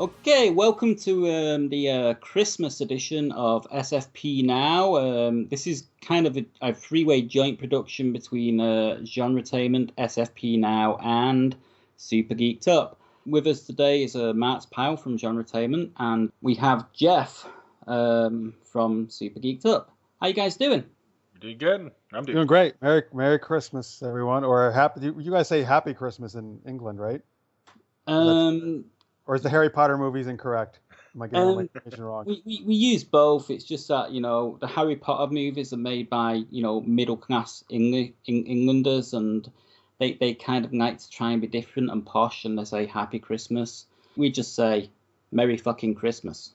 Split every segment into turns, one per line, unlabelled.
Okay, welcome to the Christmas edition of SFP-Now. This is kind of a three-way joint production between GenreTainment, SFP-Now, and Super Geeked Up. With us today is Marx Pyle from GenreTainment, and we have Jeff from Super Geeked Up. How you guys doing?
Doing good. I'm
doing great. Merry Christmas, everyone. Or happy. You guys say Happy Christmas in England, right? Or is the Harry Potter movies incorrect? Am I getting all my information wrong?
We use both. It's just that, the Harry Potter movies are made by, middle class Englanders, and they kind of like to try and be different and posh, and they say Happy Christmas. We just say Merry fucking Christmas.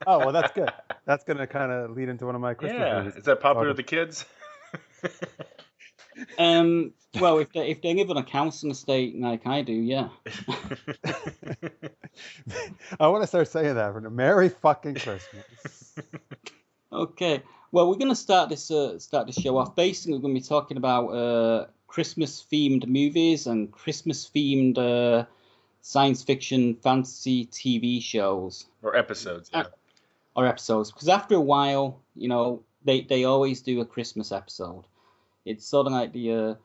Oh, well, that's good. That's going to kind of lead into one of my Christmas movies.
Is that popular with the kids?
Well, if they live on a council estate like I do, yeah.
I want to start saying that. Merry fucking Christmas.
Okay. Well, we're going to start this show off. Basically, we're going to be talking about Christmas-themed movies and Christmas-themed science fiction, fantasy TV shows
or episodes. Yeah.
Or episodes, because after a while, they always do a Christmas episode. It's sort of like the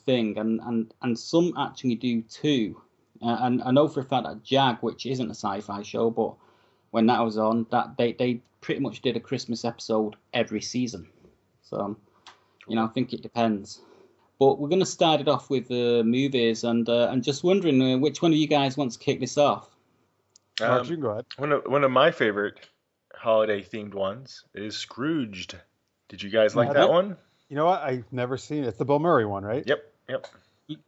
thing, and some actually do two. And I know for a fact that Jag, which isn't a sci-fi show, but when that was on, that they pretty much did a Christmas episode every season. So, I think it depends. But we're going to start it off with movies, and just wondering which one of you guys wants to kick this off.
Mark, you can go ahead.
One of my favorite holiday-themed ones is Scrooged. Did you guys like that one?
You know what? I've never seen it. It's the Bill Murray one, right?
Yep.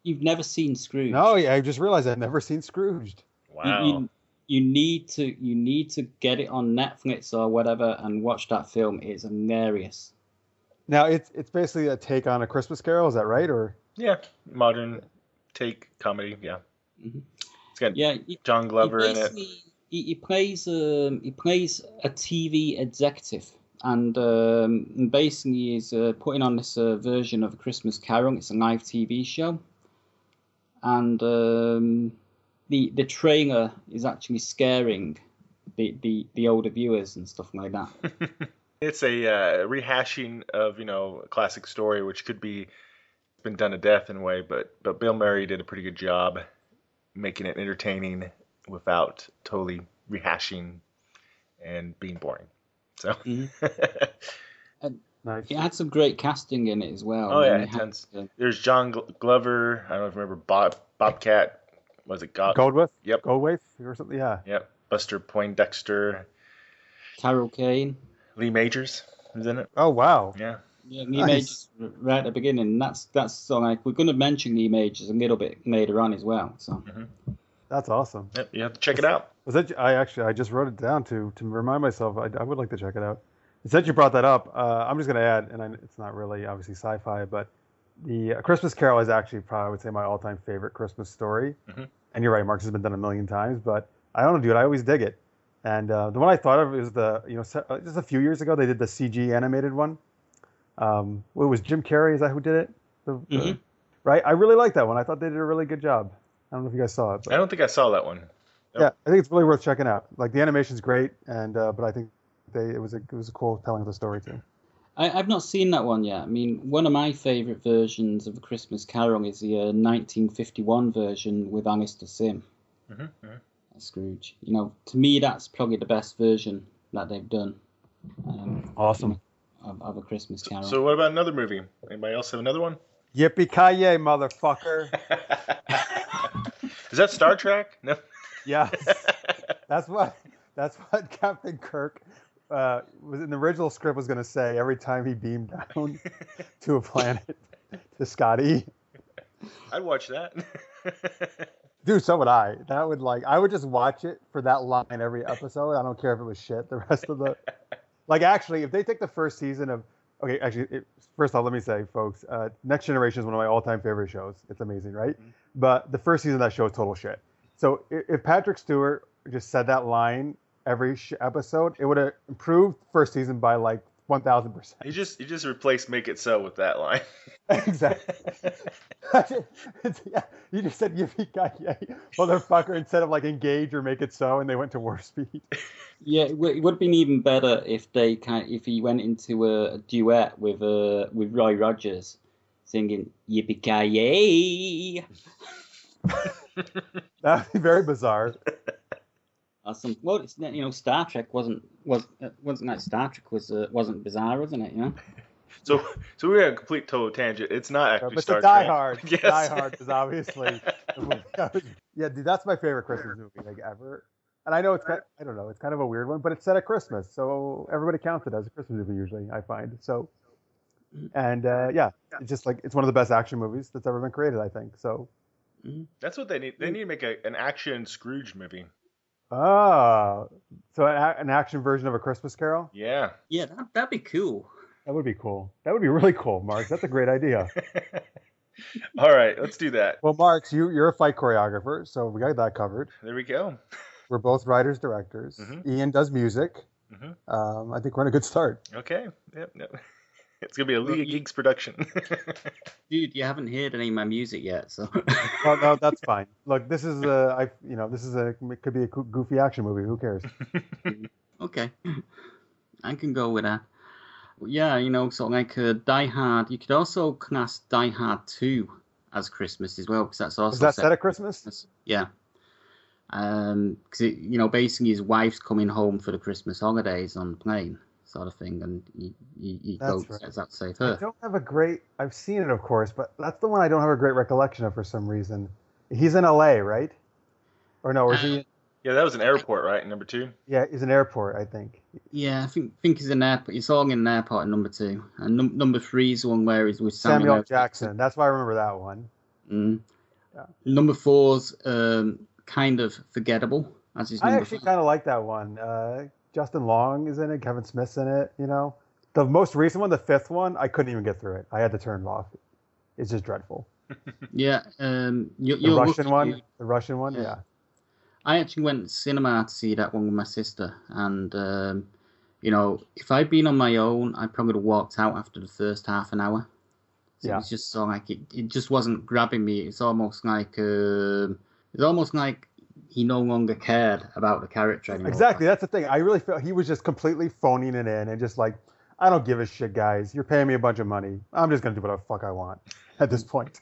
You've never seen Scrooge?
No, yeah. I just realized I've never seen Scrooged.
Wow.
You need to get it on Netflix or whatever and watch that film. It's hilarious.
Now it's basically a take on A Christmas Carol. Is that right? Or
modern take comedy. Yeah.
Mm-hmm.
It's got John Glover in it.
He plays a TV executive. And basically is putting on this version of A Christmas Carol. It's a live TV show. And the trailer is actually scaring the older viewers and stuff like that.
It's a rehashing of, a classic story, which could be been done to death in a way, but Bill Murray did a pretty good job making it entertaining without totally rehashing and being boring. So
nice.
It had some great casting in it as well.
Oh, yeah, tons. There's John Glover. I don't know if you remember Bobcat. Was it
Goldthwait?
Yep.
Goldthwait or something, yeah.
Yep. Buster Poindexter.
Carol Kane.
Lee Majors was in it.
Oh, wow.
Yeah.
Yeah, Lee Majors right at the beginning. That's so like we're going to mention Lee Majors a little bit later on as well. So
that's awesome.
Yep, you have to check it out.
I just wrote it down to remind myself. I would like to check it out. Since you brought that up, I'm just going to add, and it's not really obviously sci-fi, but the Christmas Carol is actually probably, I would say, my all-time favorite Christmas story. Mm-hmm. And you're right, Mark, has been done a million times, but I don't know, dude. I always dig it. And the one I thought of is just a few years ago they did the CG animated one. It was Jim Carrey. Is that who did it? Right. I really like that one. I thought they did a really good job. I don't know if you guys saw it. But...
I don't think I saw that one. Nope.
Yeah, I think it's really worth checking out. Like the animation's great, and but I think it was a cool telling of the story too.
I've not seen that one yet. I mean, one of my favourite versions of A Christmas Carol is the 1951 version with Alistair Sim. Scrooge. To me, that's probably the best version that they've done.
Awesome.
Of A Christmas Carol.
So what about another movie? Anybody else have another one?
Yippee-ki-yay, motherfucker.
Is that Star Trek? No.
Yes. That's what Captain Kirk was in the original script was going to say every time he beamed down to a planet to Scotty.
I'd watch that.
Dude, so would I. I would just watch it for that line every episode. I don't care if it was shit. The rest of the actually, if they take the first season of first off, let me say, folks, Next Generation is one of my all-time favorite shows. It's amazing, right? Mm-hmm. But the first season of that show is total shit. So if Patrick Stewart just said that line every episode, it would have improved first season by like 1000%.
You just replace "Make It So" with that line.
Exactly. Yeah, you just said yippee-ki-yay, motherfucker, instead of like engage or make it so, and they went to warp speed.
Yeah, it would have been even better if if he went into a duet with Roy Rogers, singing "Yippee Ki Yay."
That would be very bizarre.
Well, it's, Star Trek wasn't like Star Trek wasn't bizarre, wasn't it?
So we're on a complete total tangent. It's not actually
But
Star
the Die
Trek.
Hard.
Yes.
Die Hard is obviously the movie. Yeah, dude, that's my favorite Christmas movie like ever. And I know it's I don't know, it's kind of a weird one, but it's set at Christmas, so everybody counts it as a Christmas movie usually. I find so. And yeah, it's just like it's one of the best action movies that's ever been created. I think so.
That's what they need. They need to make an action Scrooge movie.
Oh, so an action version of A Christmas Carol?
Yeah.
Yeah, that'd be cool.
That would be cool. That would be really cool, Mark. That's a great idea.
All right, let's do that.
Well, Mark, you're a fight choreographer, so we got that covered.
There we go.
We're both writers, directors. Ian does music. I think we're in a good start.
Okay. Yep. It's gonna be a League of Geeks production.
Dude, you haven't heard any of my music yet, so.
Oh, no, that's fine. Look, this is it could be a goofy action movie. Who cares?
Okay, I can go with that. Yeah, sort of like Die Hard. You could also class Die Hard 2 as Christmas as well, because that's also.
Is that set at Christmas?
Yeah. Because basically his wife's coming home for the Christmas holidays on the plane, sort of thing, and he goes out to save her.
I don't have a great. I've seen it, of course, but that's the one I don't have a great recollection of for some reason. He's in L.A., right? Or no? Or is he?
Yeah, that was an airport, right? Number 2.
Yeah, he's an airport, I think.
Yeah, I think he's an airport. He's all in an airport in number 2, and number 3 is the one where he's with
Samuel L. Jackson. That's why I remember that one.
Yeah. Number 4's kind of forgettable. As his
I actually kind of like that one. Justin Long is in it. Kevin Smith's in it. The most recent one, the 5th one, I couldn't even get through it. I had to turn it off. It's just dreadful.
Yeah.
The Russian one. Yeah.
I actually went to cinema to see that one with my sister, and if I'd been on my own, I probably would have walked out after the first half an hour. So it was just so like it just wasn't grabbing me. It's almost like he no longer cared about the character anymore.
Exactly, that's the thing. I really felt he was just completely phoning it in and just like, I don't give a shit, guys. You're paying me a bunch of money. I'm just gonna do whatever the fuck I want at this point.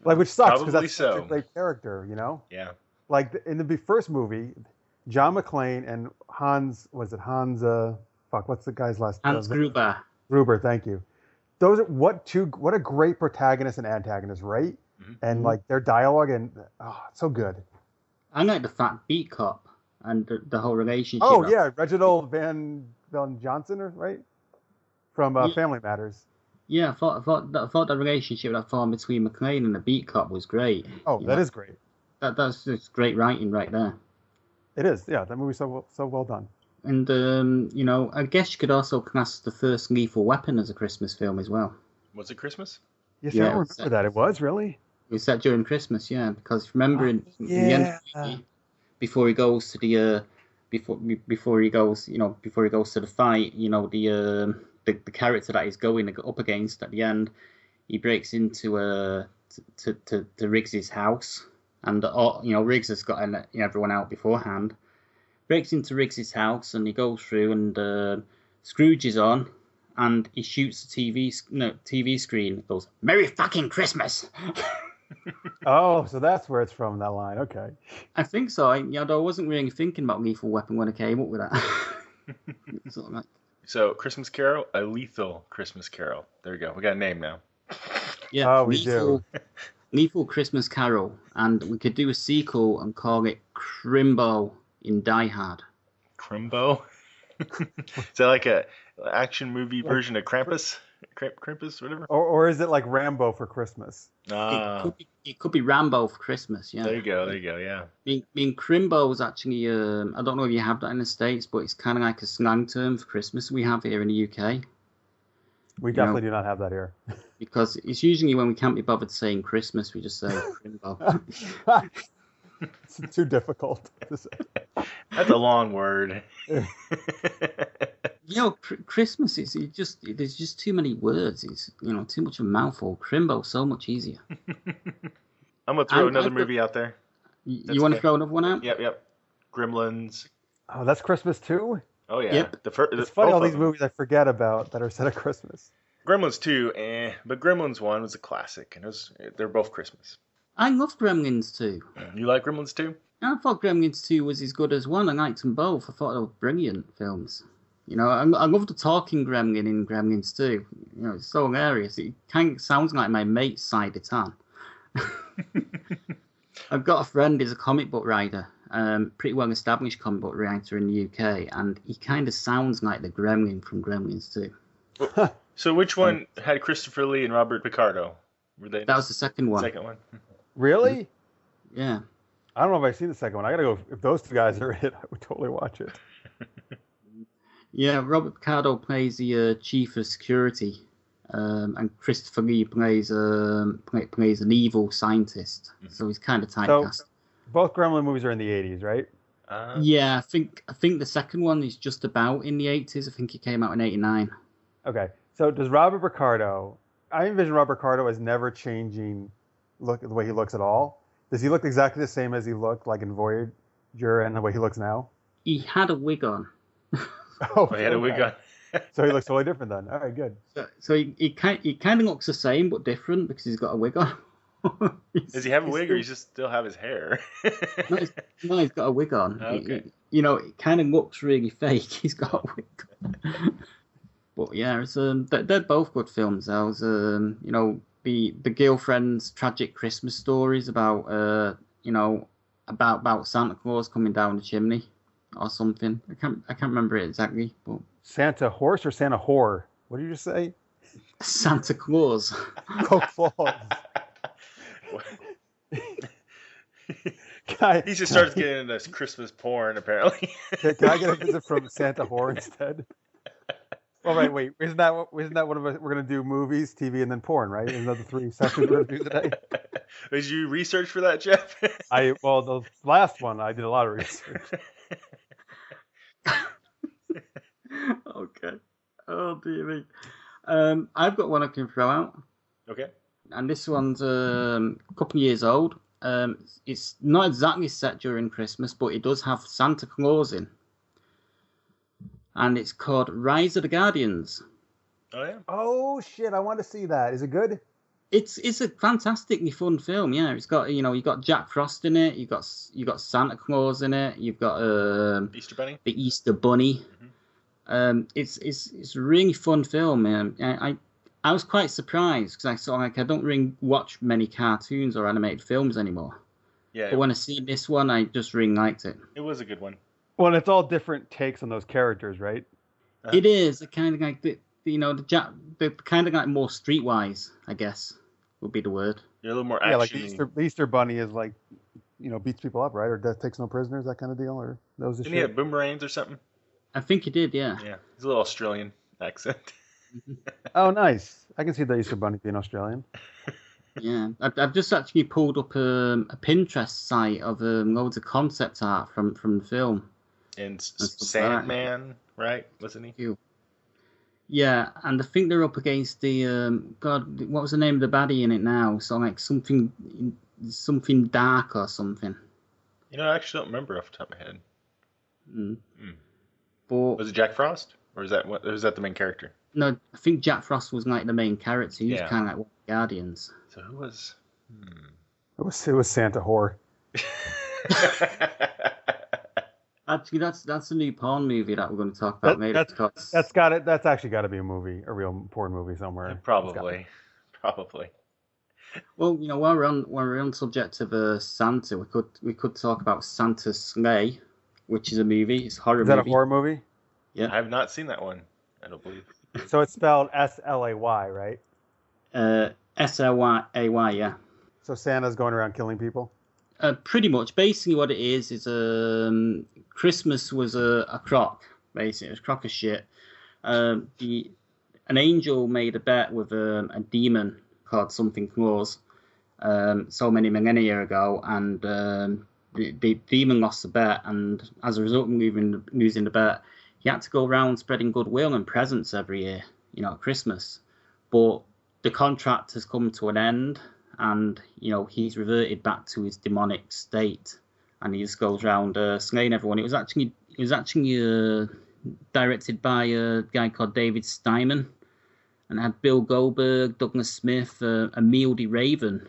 Like, which sucks because that's such a great character,
Yeah.
Like in the first movie, John McClane and Hans, what's the guy's last name?
Hans Gruber.
Gruber, thank you. Those are what a great protagonist and antagonist, right? And like their dialogue and it's so good.
I like the fat beat cop and the whole relationship.
Oh yeah, Reginald Van Johnson, right? From Family Matters.
Yeah, I thought the relationship that formed between McClane and the beat cop was great.
Oh, that is great.
That's just great writing right there.
It is, yeah. That movie's so well done.
And I guess you could also class the first Lethal Weapon as a Christmas film as well.
Was it Christmas?
Yes, I don't remember that. It was really.
It was set during Christmas, yeah. Because remember in the end of the movie, before he goes to the before he goes to the fight, the character that he's going up against at the end, he breaks into to Riggs's house. And Riggs has got everyone out beforehand. Breaks into Riggs's house and he goes through and Scrooge is on and he shoots the TV screen. And goes, "Merry fucking Christmas!"
Oh, so that's where it's from, that line. Okay.
I think so. I wasn't really thinking about Lethal Weapon when I came up with that.
So Christmas Carol, a lethal Christmas Carol. There we go. We got a name now.
Yeah.
Oh, we do.
Lethal Christmas Carol, and we could do a sequel and call it Crimbo in Die Hard.
Crimbo? Is that like a action movie version of Krampus? Krampus, whatever?
Or is it like Rambo for Christmas?
It could be Rambo for Christmas, yeah.
There you go, yeah.
I mean, Crimbo is actually, I don't know if you have that in the States, but it's kind of like a slang term for Christmas we have here in the UK.
We definitely do not have that here.
Because it's usually when we can't be bothered saying Christmas, we just say Crimbo.
It's too difficult to say.
That's a long word.
Christmas is there's just too many words. It's too much of a mouthful. Crimbo so much easier.
I'm gonna throw another movie out there.
You want to throw another one out?
Yep. Gremlins.
Oh, that's Christmas too?
Oh yeah.
Yep.
It's funny all these movies I forget about that are set at Christmas.
Gremlins 2, but Gremlins 1 was a classic, and they're both Christmas.
I love Gremlins 2.
You like Gremlins 2?
I thought Gremlins 2 was as good as 1. I liked them both. I thought they were brilliant films. I love the talking gremlin in Gremlins 2. It's so hilarious. It kind of sounds like my mate's side of town. I've got a friend who's a comic book writer, pretty well established comic book writer in the UK, and he kind of sounds like the gremlin from Gremlins 2.
So which one had Christopher Lee and Robert Picardo?
That was the second one.
Second one.
Really?
Yeah.
I don't know if I've seen the second one. I gotta go. If those two guys are in it, I would totally watch it.
Yeah, Robert Picardo plays the chief of security, and Christopher Lee plays an evil scientist. So he's kind of typecast.
So both Gremlin movies are in the 80s, right?
Yeah, I think the second one is just about in the 80s. I think it came out in 89.
Okay. So does Robert Picardo? I envision Robert Picardo as never changing the way he looks at all. Does he look exactly the same as he looked like in Voyager and the way he looks now?
He had a wig on.
He had a wig on.
So he looks totally different then. All right, good.
So he kind of looks the same but different because he's got a wig on.
Does he have a wig or does he just still have his hair?
No, he's got a wig on.
Okay.
It kind of looks really fake. He's got a wig on. But yeah, it's they're both good films. Those the girlfriend's tragic Christmas stories about about Santa Claus coming down the chimney or something. I can't remember it exactly. But
Santa horse or Santa whore? What did you just say?
Santa Claus.
Oh, Claus.
He just starts getting into this Christmas porn, apparently.
Can I get a visit from Santa whore instead? Well, right, wait. Isn't that one of us? We're going to do movies, TV, and then porn, right? Isn't that the 3 sessions we're going to do today?
Did you research for that, Jeff?
Well, the last one, I did a lot of research.
Okay. Oh, dear me. I've got one I can throw out.
Okay.
And this one's a couple of years old. It's not exactly set during Christmas, but it does have Santa Claus in. And it's called Rise of the Guardians.
Oh yeah.
Oh shit! I want to see that. Is it good?
It's a fantastically fun film. Yeah, it's got you got Jack Frost in it. You got Santa Claus in it. You've got
Easter Bunny.
The Easter Bunny. Mm-hmm. It's a really fun film. I was quite surprised because I saw I don't really watch many cartoons or animated films anymore.
Yeah.
But when I see this one, I just really liked it.
It was a good one.
Well, and it's all different takes on those characters, right?
It is kind of like the kind of like more streetwise, I guess, would be the word.
They're a little more
action.
action.
Yeah, like the Easter Bunny is like, beats people up, right? Or death takes no prisoners, that kind of deal, or those.
Didn't he have boomerangs or something?
I think he did, yeah.
Yeah, he's a little Australian accent.
Oh, nice. I can see the Easter Bunny being Australian.
Yeah, I've just actually pulled up a Pinterest site of loads of concept art from the film.
And Sandman, right? Wasn't he?
Yeah, and I think they're up against the God. What was the name of the baddie in it now? So like something dark or something.
I actually don't remember off the top of my head.
But
was it Jack Frost, or is that the main character?
No, I think Jack Frost was like the main character. He was kind of like one of the Guardians.
So who was?
It was Santa whore.
Actually, that's a new porn movie that we're going to talk about later.
That's actually got to be a movie, a real porn movie somewhere.
Yeah, probably.
Well, while we're on subject of Santa, we could talk about Santa's Sleigh, which is a movie. It's a horror movie.
Is that a horror movie?
Yeah.
I have not seen that one. I don't believe.
So it's spelled Slay, right?
Slay, yeah.
So Santa's going around killing people?
Pretty much. Basically what it is Christmas was a crock, basically. It was a crock of shit. An angel made a bet with a demon called something Claus so many millennia ago, and the demon lost the bet, and as a result of losing the bet, he had to go around spreading goodwill and presents every year, at Christmas. But the contract has come to an end, and he's reverted back to his demonic state, and he just goes around slaying everyone. It was actually directed by a guy called David Steinman, and it had Bill Goldberg, Douglas Smith, Emil de Raven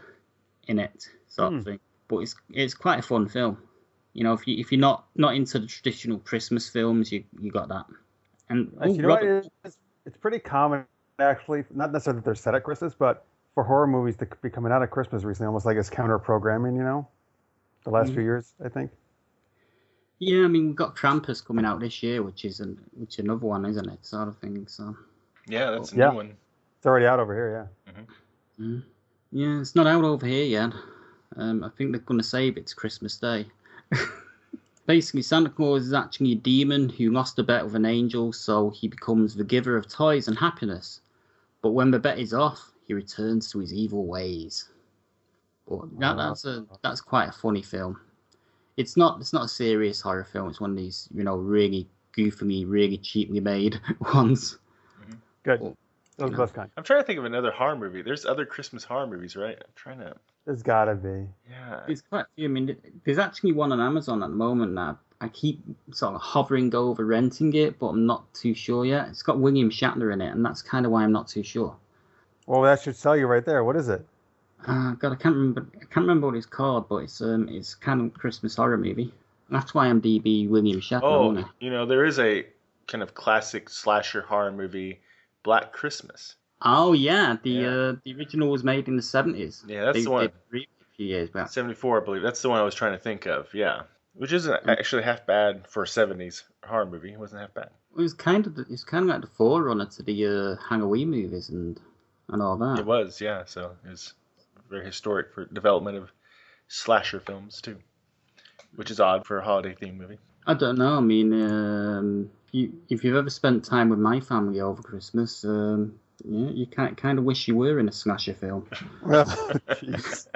in it, sort of thing. But it's quite a fun film. If you're not into the traditional Christmas films, you got that. And
it's pretty common, actually, not necessarily that they're set at Christmas, but for horror movies to be coming out at Christmas recently, almost like it's counter programming, the last few years, I think.
Yeah, I mean, we've got Krampus coming out this year, which is another one, isn't it? Sort of thing. So.
Yeah, that's a new one.
It's already out over here, yeah.
Mm-hmm. Yeah, it's not out over here yet. I think they're going to save it to Christmas Day. Basically, Santa Claus is actually a demon who lost a bet with an angel, so he becomes the giver of toys and happiness. But when the bet is off, he returns to his evil ways. But that's quite a funny film. It's not a serious horror film. It's one of these, really goofily, really cheaply made ones.
Good. That was the best kind.
I'm trying to think of another horror movie. There's other Christmas horror movies, right? I'm trying to.
There's gotta be.
Yeah.
There's quite a few. I mean, there's actually one on Amazon at the moment now. I keep sort of hovering over renting it, but I'm not too sure yet. It's got William Shatner in it, and that's kind of why I'm not too sure.
Well, that should sell you right there. What is it?
God, I can't remember what it's called, but it's kind of a Christmas horror movie. That's why I'm DB William Shatner.
Oh, there is a kind of classic slasher horror movie, Black Christmas.
Oh yeah, the original was made in the 70s.
Yeah, that's the one.
A few years back.
74, I believe. That's the one I was trying to think of. Yeah, which isn't actually half bad for a 70s horror movie. It wasn't half bad.
It was kind of like the forerunner to the Halloween movies and all that.
It was, yeah. So it was very historic for development of slasher films too, which is odd for a holiday themed movie.
I don't know. I mean, if you've ever spent time with my family over Christmas, you kind of wish you were in a slasher film.
Jeez.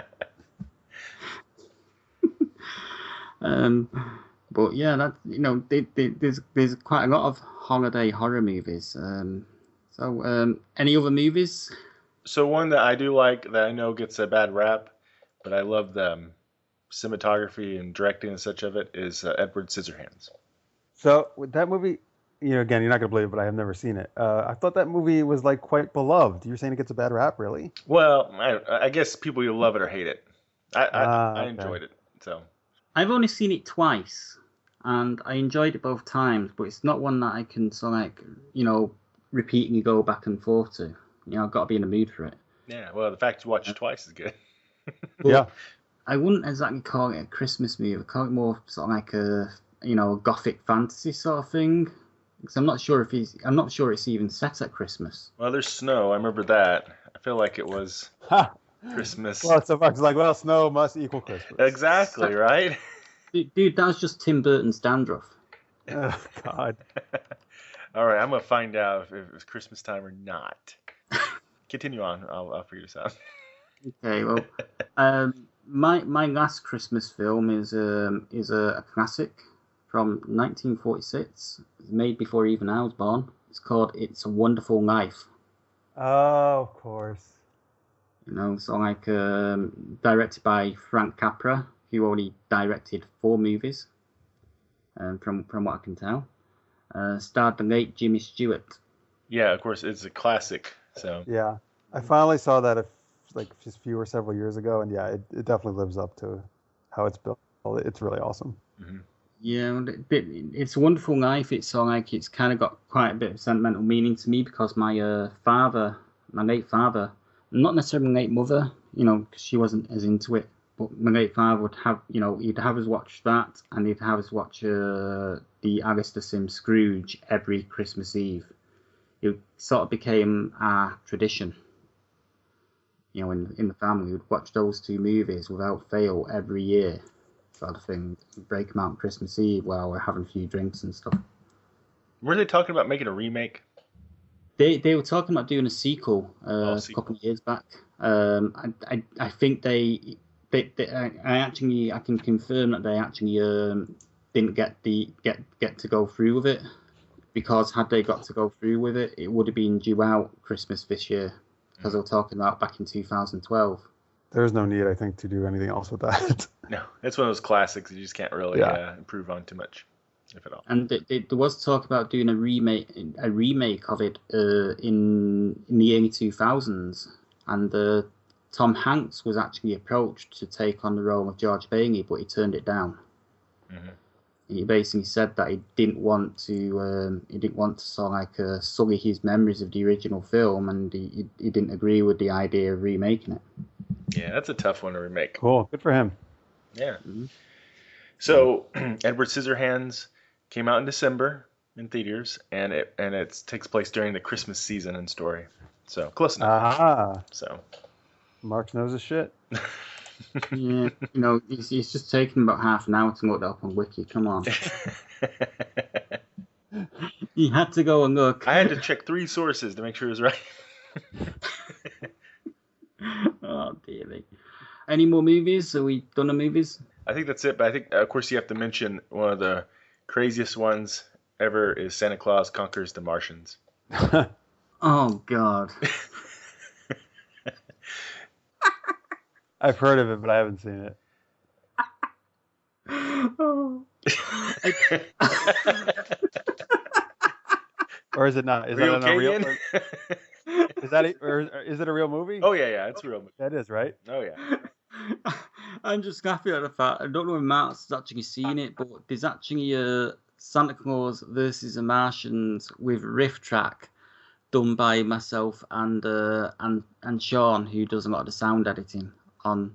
But yeah, that there's quite a lot of holiday horror movies. So any other movies?
So one that I do like that I know gets a bad rap, but I love the cinematography and directing and such of it is Edward Scissorhands.
So with that movie, again, you're not gonna believe it, but I have never seen it. I thought that movie was like quite beloved. You're saying it gets a bad rap, really?
Well, I guess people either love it or hate it. I enjoyed it. So
I've only seen it twice, and I enjoyed it both times. But it's not one that I can repeat and go back and forth to. I've got to be in the mood for it.
Yeah, well, the fact you watched it twice is good.
Yeah.
I wouldn't exactly call it a Christmas movie. I'd call it more sort of like a gothic fantasy sort of thing. Because I'm not sure it's even set at Christmas.
Well, there's snow. I remember that. I feel like it was Christmas.
Well, so Mark's like, well, snow must equal Christmas.
Exactly, right?
Dude, that was just Tim Burton's dandruff.
Oh, God.
All right, I'm going to find out if it was Christmas time or not. Continue on. I'll figure this out.
Okay, well, my last Christmas film is a classic from 1946. It's made before even I was born. It's called It's a Wonderful Life.
Oh, of course.
So like directed by Frank Capra, who only directed 4 movies, from what I can tell. Starred the late Jimmy Stewart.
Yeah, of course, it's a classic. So
yeah, I finally saw that just several years ago, and yeah, it definitely lives up to how it's built. It's really awesome.
Mm-hmm.
Yeah, It's a Wonderful Life. It's kind of got quite a bit of sentimental meaning to me because my late father, not necessarily my late mother, because she wasn't as into it, but my late father would have, he'd have us watch that, and he'd have us watch the Alistair Sim Scrooge every Christmas Eve. It sort of became our tradition. In the family, we'd watch those 2 movies without fail every year, sort of thing. Break them out on Christmas Eve while we're having a few drinks and stuff.
Were they talking about making a remake?
They were talking about doing a sequel a couple of years back. I think I can confirm that they actually didn't get to go through with it. because had they got to go through with it, it would have been due out Christmas this year, because they were talking about back in 2012.
There's no need, I think, to do anything else with that.
No, it's one of those classics you just can't really improve on too much, if at all.
And there was talk about doing a remake of it in the early 2000s, and Tom Hanks was actually approached to take on the role of George Bailey, but he turned it down. Mm-hmm. He basically said that he didn't want to sort of sully his memories of the original film, and he didn't agree with the idea of remaking it.
Yeah, that's a tough one to remake.
Cool, good for him.
Yeah. Mm-hmm. So Edward Scissorhands came out in December in theaters, and it takes place during the Christmas season and story. So close enough. So
Marx knows his shit.
Yeah, it's just taken about half an hour to look that up on Wiki. Come on. You had to go and look.
I had to check 3 sources to make sure it was right.
Oh, dear me. Any more movies? Are we done on movies?
I think that's it, but I think, of course, you have to mention one of the craziest ones ever is Santa Claus Conquers the Martians.
Oh, God.
I've heard of it, but I haven't seen it.
Oh.
Or is it not? Is that a real? Is it a real movie?
Oh yeah, it's a real movie.
That is right.
Oh yeah.
I'm just laughing at the fact I don't know if Mark's actually seen it, but there's actually a Santa Claus versus the Martians with riff track done by myself and Sean, who does a lot of the sound editing on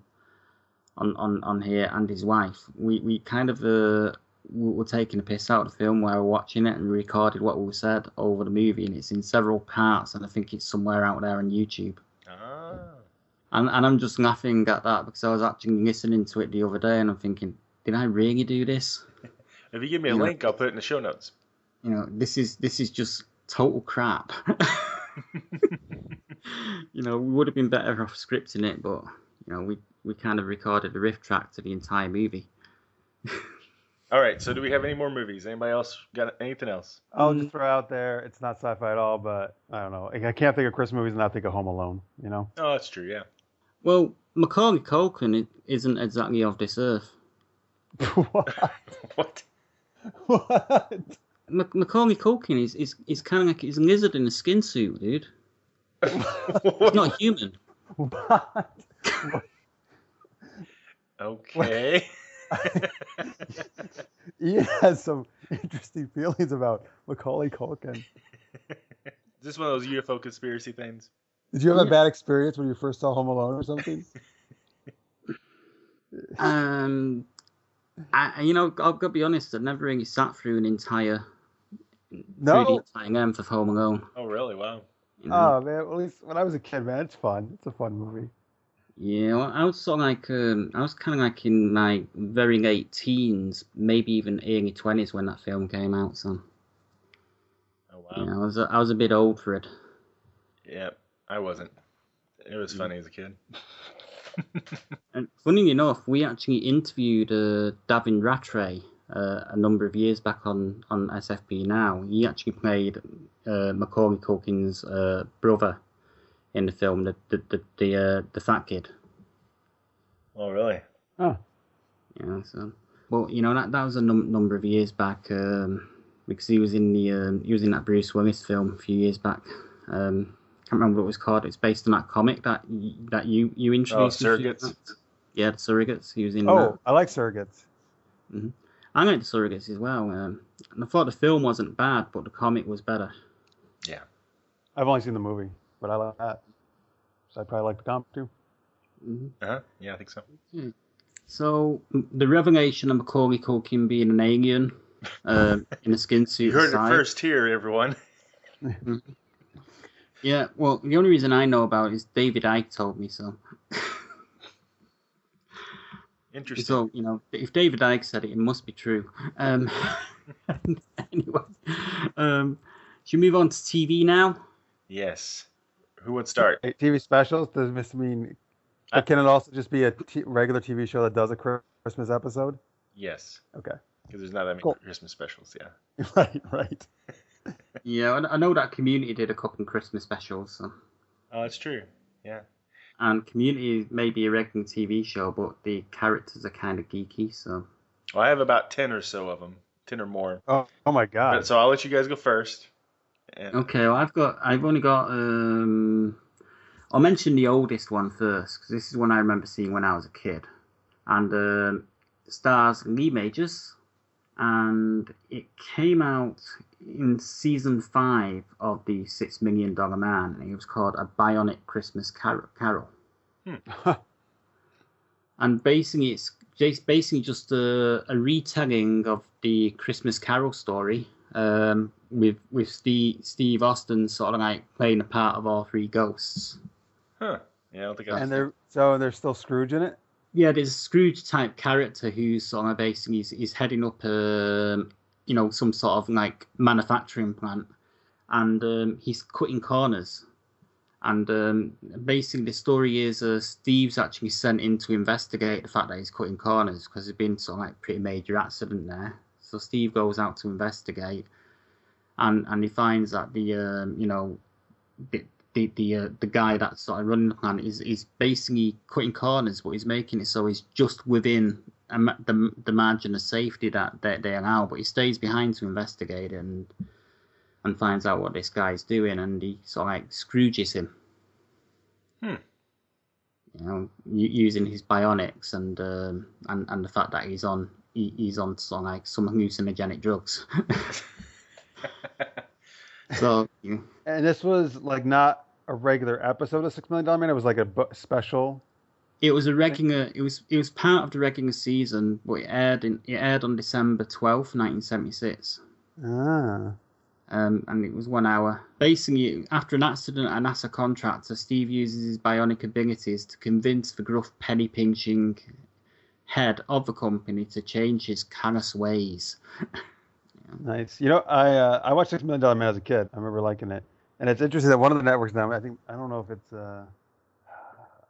here, and his wife. We kind of were taking a piss out of the film while we were watching it, and we recorded what we said over the movie, and it's in several parts, and I think it's somewhere out there on YouTube.
Ah.
And I'm just laughing at that because I was actually listening to it the other day, and I'm thinking, did I really do this?
If you give me a link, I'll put it in the show notes.
This is just total crap. We would have been better off scripting it, but we kind of recorded a riff track to the entire movie.
All right, so do we have any more movies? Anybody else got anything else?
I'll just throw out there, it's not sci-fi at all, but I don't know. I can't think of Christmas movies and not think of Home Alone,
Oh, that's true, yeah.
Well, Macaulay Culkin isn't exactly of this earth.
What?
Macaulay Culkin is kind of like he's a lizard in a skin suit, dude. He's not human.
What?
Okay.
Ian has some interesting feelings about Macaulay Culkin.
Is this one of those UFO conspiracy things?
Did you have a bad experience when you first saw Home Alone or something?
I've got to be honest, I never really sat through an entire length of Home Alone.
Oh, really? Wow.
Oh man, at least when I was a kid, man, it's fun. It's a fun movie.
Yeah, well, I was sort of like I was kind of like in my very late teens, maybe even early 20s when that film came out. So,
oh wow,
yeah, I was a bit old for it.
Yeah, I wasn't. It was funny as a kid.
And funny enough, we actually interviewed Davin Rattray a number of years back on SFP-Now. He actually played Macaulay Culkin's brother in the film, the fat kid.
Oh, really?
Oh.
Yeah. So, well, that was a number of years back because he was in that Bruce Willis film a few years back. Can't remember what it was called. It's based on that comic that you introduced.
Oh, Surrogates.
Yeah, the Surrogates. He was in.
Oh, I like Surrogates.
Mm-hmm. I like the Surrogates as well. And I thought the film wasn't bad, but the comic was better.
Yeah.
I've only seen the movie, but I like that. So I probably like the comic too.
Mm-hmm.
Uh-huh. Yeah, I think so.
Yeah. So the revelation of Macaulay Culkin being an alien in a skin suit.
You heard it first here, everyone.
Mm-hmm. Yeah, well, the only reason I know about it is David Icke told me so.
Interesting.
So, if David Icke said it, it must be true. Anyway, should we move on to TV now?
Yes. Who would start?
TV specials? Does this mean... can it also just be a regular TV show that does a Christmas episode?
Yes.
Okay.
Because there's not that many
Cool.
Christmas specials, yeah.
Right.
Yeah, I know that Community did a couple of Christmas specials, so.
Oh, that's true. Yeah.
And Community may be a regular TV show, but the characters are kind of geeky, so.
Well, I have about 10 or so of them, 10 or more.
Oh my
But
God.
so I'll let you guys go first. And
Okay, well, I've only got, I'll mention the oldest one first, because this is one I remember seeing when I was a kid. And stars Lee Majors, and it came out in season 5 of the $6 Million Man, and it was called A Bionic Christmas Carol. And basically, it's basically just a retelling of the Christmas Carol story, with Steve Austin sort of like playing the part of all three ghosts.
Huh. Yeah, I don't think I've...
And there's still Scrooge in it?
Yeah, there's a Scrooge type character who's sort of basically he's heading up some sort of like manufacturing plant, and he's cutting corners. And basically the story is Steve's actually sent in to investigate the fact that he's cutting corners because there's been sort of like pretty major accident there. So Steve goes out to investigate, and he finds that the guy that's sort of running the plant is basically cutting corners, but he's making it so he's just within the margin of safety that they allow. But he stays behind to investigate and finds out what this guy's doing, and he sort of like Scrooges him. Using his bionics and the fact that he's on sort of like some hallucinogenic drugs. So.
And this was like not a regular episode of $6 Million Man. It was like a special.
It was a regular. It was part of the regular season, but it aired on December 12th, 1976.
Ah.
And it was 1 hour. Basically, after an accident at a NASA contractor, Steve uses his bionic abilities to convince the gruff, penny-pinching head of the company to change his callous ways.
Nice. I watched $6 Million Man as a kid. I remember liking it. And it's interesting that one of the networks now, I don't know if it's,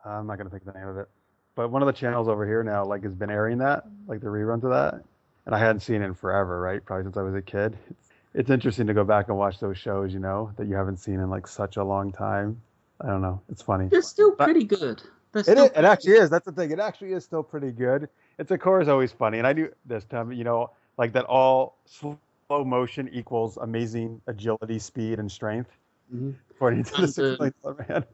I'm not going to think of the name of it, but one of the channels over here now, like, has been airing that, like the reruns of that. And I hadn't seen it in forever, right? Probably since I was a kid. It's interesting to go back and watch those shows, that you haven't seen in like such a long time. I don't know. It's funny.
They're still pretty good.
It actually is. That's the thing. It actually is still pretty good. It's of course always funny. And I do this time, like that all slow motion equals amazing agility, speed, and strength.
Mm-hmm.
According to the $6 Million Man.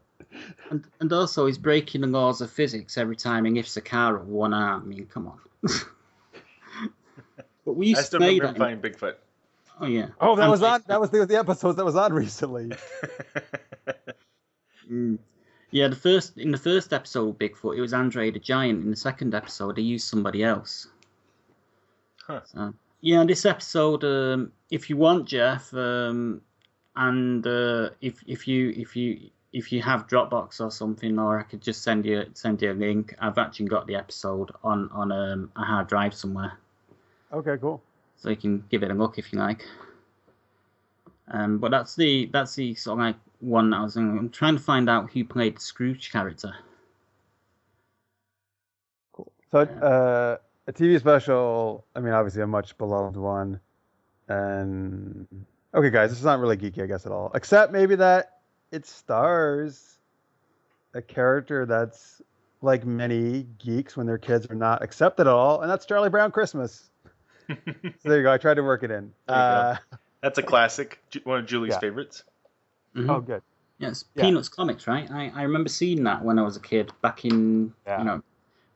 And also he's breaking the laws of physics every time he lifts a car with one arm. I mean, come on. But we used
I still
to
remember him playing Bigfoot.
Oh yeah.
Oh, that was on. That was the episodes that was on recently.
Yeah, in the first episode of Bigfoot, it was Andre the Giant. In the second episode, they used somebody else.
Huh.
So, yeah, this episode, if you want, Jeff, and if you have Dropbox or something, or I could just send you a link. I've actually got the episode on a hard drive somewhere.
Okay, cool.
So you can give it a look if you like. But that's the sort of like one that I'm trying to find out who played the Scrooge character.
Cool. So a TV special, I mean, obviously a much beloved one. And okay, guys, this is not really geeky, I guess, at all. Except maybe that it stars a character that's like many geeks when their kids are not accepted at all, and that's Charlie Brown Christmas. So there you go. I tried to work it in.
That's a classic. One of Julie's favorites.
Mm-hmm.
Oh, good.
Yes, Peanuts comics, right? I remember seeing that when I was a kid. Back in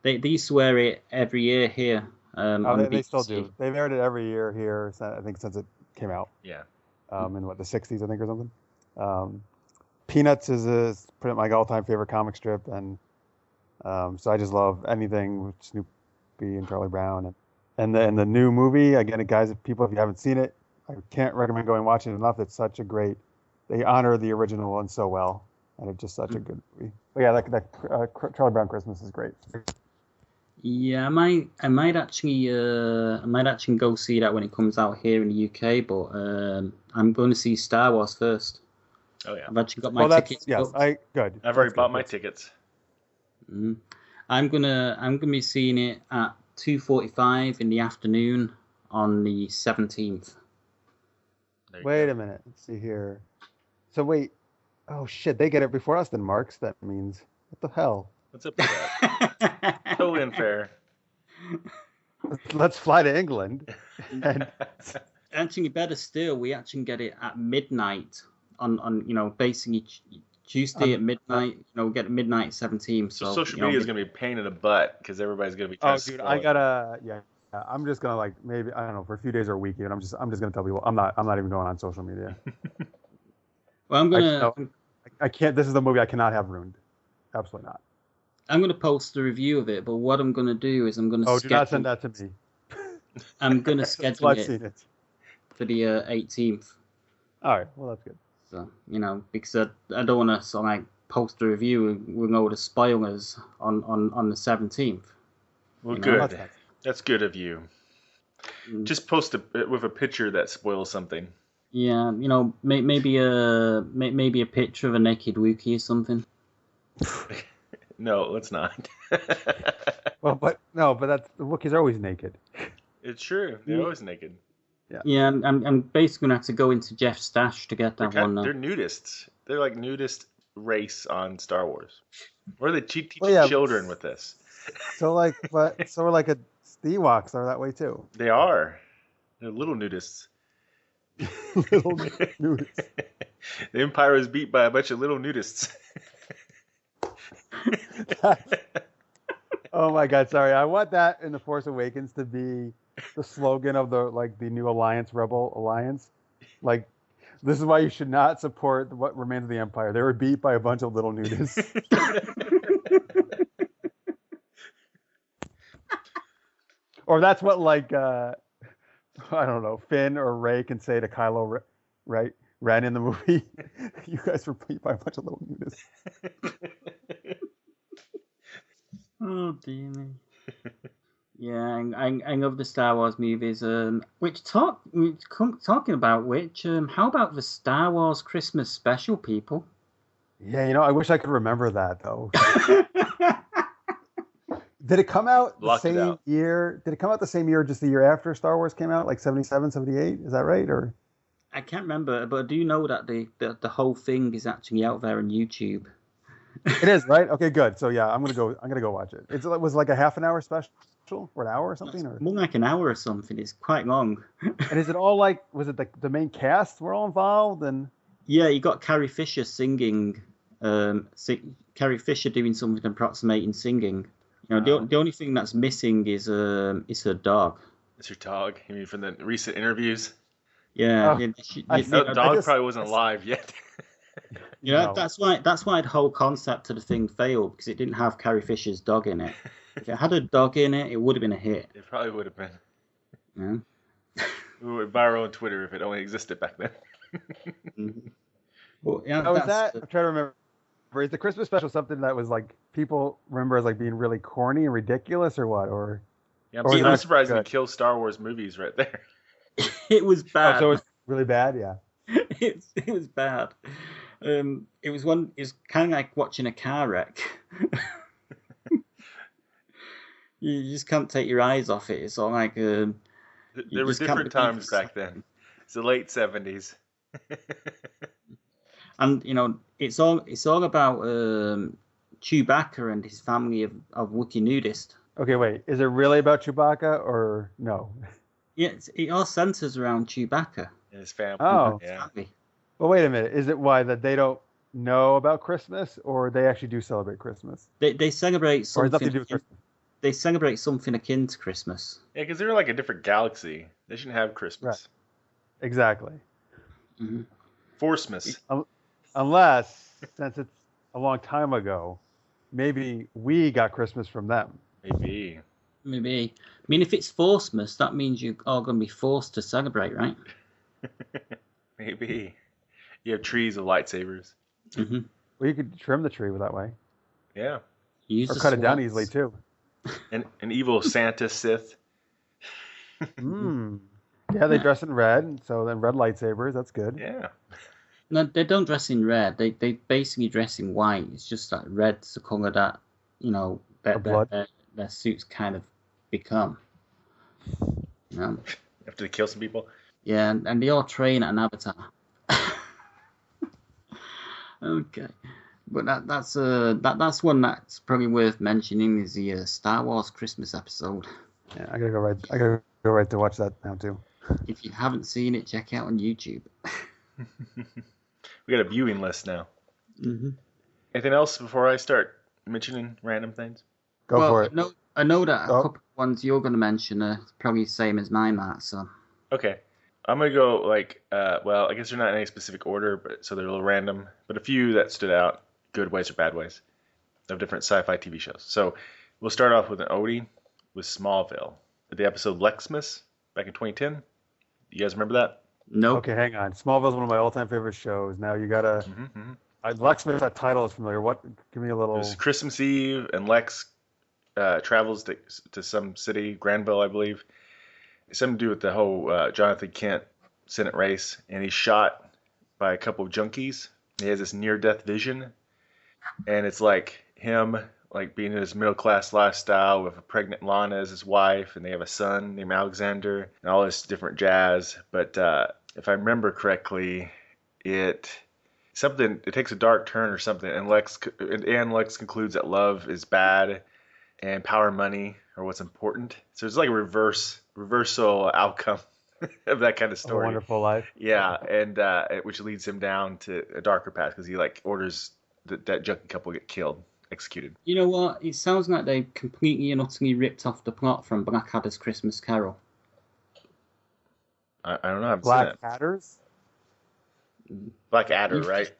they used to air it every year here.
They still do. They've aired it every year here. I think since it came out.
Yeah.
In the 60s, I think, or something. Peanuts is pretty my all-time favorite comic strip, and so I just love anything with Snoopy and Charlie Brown, and the new movie. Again, guys, if you haven't seen it, I can't recommend going watching it enough. It's such a great. They honor the original one so well, and it's just such a good movie. But yeah, that Charlie Brown Christmas is great.
Yeah, I might actually go see that when it comes out here in the UK, but I'm going to see Star Wars first.
Oh yeah,
I've actually got my tickets.
Yes,
booked.
I've already bought my tickets.
Mm-hmm. I'm gonna be seeing it at 2:45 in the afternoon on the 17th.
Wait a minute. Let's see here. So wait. Oh shit, they get it before us then, Marx. That means what the hell?
What's up with that? Totally unfair.
Let's fly to England. And
Actually, better still, we actually get it at midnight on basically Tuesday at midnight. We get it midnight 17th.
So social media is gonna be a pain in the butt because everybody's gonna be trying to.
Dude, I gotta I'm just gonna like maybe I don't know for a few days or a week even. I'm just gonna tell people I'm not even going on social media.
Well,
I can't. This is the movie I cannot have ruined. Absolutely not.
I'm gonna post a review of it, but what I'm gonna do is I'm gonna.
Do not send that to me.
I'm gonna schedule
I've seen it
for the 18th.
All right. Well, that's good.
So because I don't want to sort of like post a review with all the spoilers on the 17th.
Well, good. That's good of you. Just post with a picture that spoils something.
Yeah, maybe a picture of a naked Wookiee or something.
No, let's not.
but that's the Wookiees are always naked.
It's true. They're always naked.
Yeah. Yeah, I'm basically gonna have to go into Jeff's stash to get that one.
They're nudists. They're like nudist race on Star Wars. Or they teach children with this.
So we're like a Ewoks are that way too.
They are. They're little nudists.
Little nudists.
The Empire was beat by a bunch of little nudists.
Oh my God! Sorry, I want that in The Force Awakens to be the slogan of the new Alliance, Rebel Alliance. Like, this is why you should not support what remains of the Empire. They were beat by a bunch of little nudists. Or that's what I don't know, Finn or Rey can say to Kylo Ren in the movie. You guys were beat by a bunch of little nudists.
Oh dear me. Yeah, I love the Star Wars movies. Talking about which, how about the Star Wars Christmas special, people?
Yeah, I wish I could remember that though. Did it come out the same year? Did it come out the same year, just the year after Star Wars came out, like 77, 78? Is that right? Or
I can't remember, but I do know that the whole thing is actually out there on YouTube.
It is, right? Okay, good. So yeah, I'm gonna go watch it. It was like a half an hour special or an hour or something, or
more like an hour or something. It's quite long.
And is it all was it the main cast were all involved and?
Yeah, you got Carrie Fisher singing. Carrie Fisher doing something approximating singing. The only thing that's missing is her dog.
It's her dog? You mean from the recent interviews?
Yeah.
The dog probably wasn't alive yet.
That's why the whole concept of the thing failed, because it didn't have Carrie Fisher's dog in it. If it had a dog in it, it would have been a hit.
It probably would have been.
Yeah.
We would viral on Twitter if it only existed back then.
Mm-hmm. Well, yeah,
I'm trying to remember. Is the Christmas special something that was like people remember as like being really corny and ridiculous, or what? Or
yeah, I'm surprised we killed Star Wars movies right there.
It was bad.
Oh, so it was really bad, yeah.
It was bad. It was kind of like watching a car wreck. You just can't take your eyes off it. It's all like
there were different times back then. It's the late 70s.
And it's all about Chewbacca and his family of Wookiee nudists.
Okay, wait. Is it really about Chewbacca or no?
Yeah, it all centers around Chewbacca
and his family.
Oh,
yeah.
Well, wait a minute. Is it why that they don't know about Christmas, or they actually do celebrate Christmas?
They celebrate something.
Or has nothing to do with Christmas?
They celebrate something akin to Christmas.
Yeah, because they're like a different galaxy. They shouldn't have Christmas.
Right. Exactly.
Mm-hmm.
Forcemas.
Unless, since it's a long time ago, maybe we got Christmas from them.
Maybe.
I mean, if it's Forcemas, that means you're all going to be forced to celebrate, right?
Maybe. You have trees of lightsabers.
Mm-hmm.
Well, you could trim the tree that way.
Yeah.
Or cut it down easily, too.
An evil Santa Sith.
Yeah, they dress in red, so then red lightsabers, that's good.
Yeah.
No, they don't dress in red. They basically dress in white. It's just that red's the colour that, their suits kind of become.
After they kill some people?
Yeah, and they all train at an avatar. Okay, but that's one that's probably worth mentioning is the Star Wars Christmas episode.
Yeah, I gotta go right. I gotta go right to watch that now too.
If you haven't seen it, check it out on YouTube.
We got a viewing list now.
Hmm.
Anything else before I start mentioning random things?
Go
Well,
for it.
I know that a
Oh.
couple of ones you're going to mention are probably the same as mine, Matt. So
Okay. I'm gonna go like, well, I guess they're not in any specific order, but so they're a little random. But a few that stood out, good ways or bad ways, of different sci-fi TV shows. So we'll start off with an oldie with Smallville, the episode Lexmas back in 2010. You guys remember that?
nope.
Okay, hang on. Smallville's one of my all-time favorite shows. Now you gotta.
Mm-hmm.
Lex Smith, that title is familiar. What? Give me a
It
little.
was Christmas Eve, and Lex travels to some city, Granville, I believe. It's something to do with the whole Jonathan Kent Senate race, and he's shot by a couple of junkies. He has this near-death vision, and it's like him like being in his middle-class lifestyle with a pregnant Lana as his wife, and they have a son named Alexander, and all this different jazz. But if I remember correctly, it takes a dark turn or something, and Lex concludes that love is bad and power and money are what's important. So it's like a reversal outcome of that kind of
A
story.
Wonderful Life.
Yeah, and which leads him down to a darker path because he like orders that junkie couple get killed, executed.
You know what? It sounds like they completely and utterly ripped off the plot from Blackadder's Christmas Carol.
I don't know. I haven't seen
Black
it.
Adders.
Blackadder, right?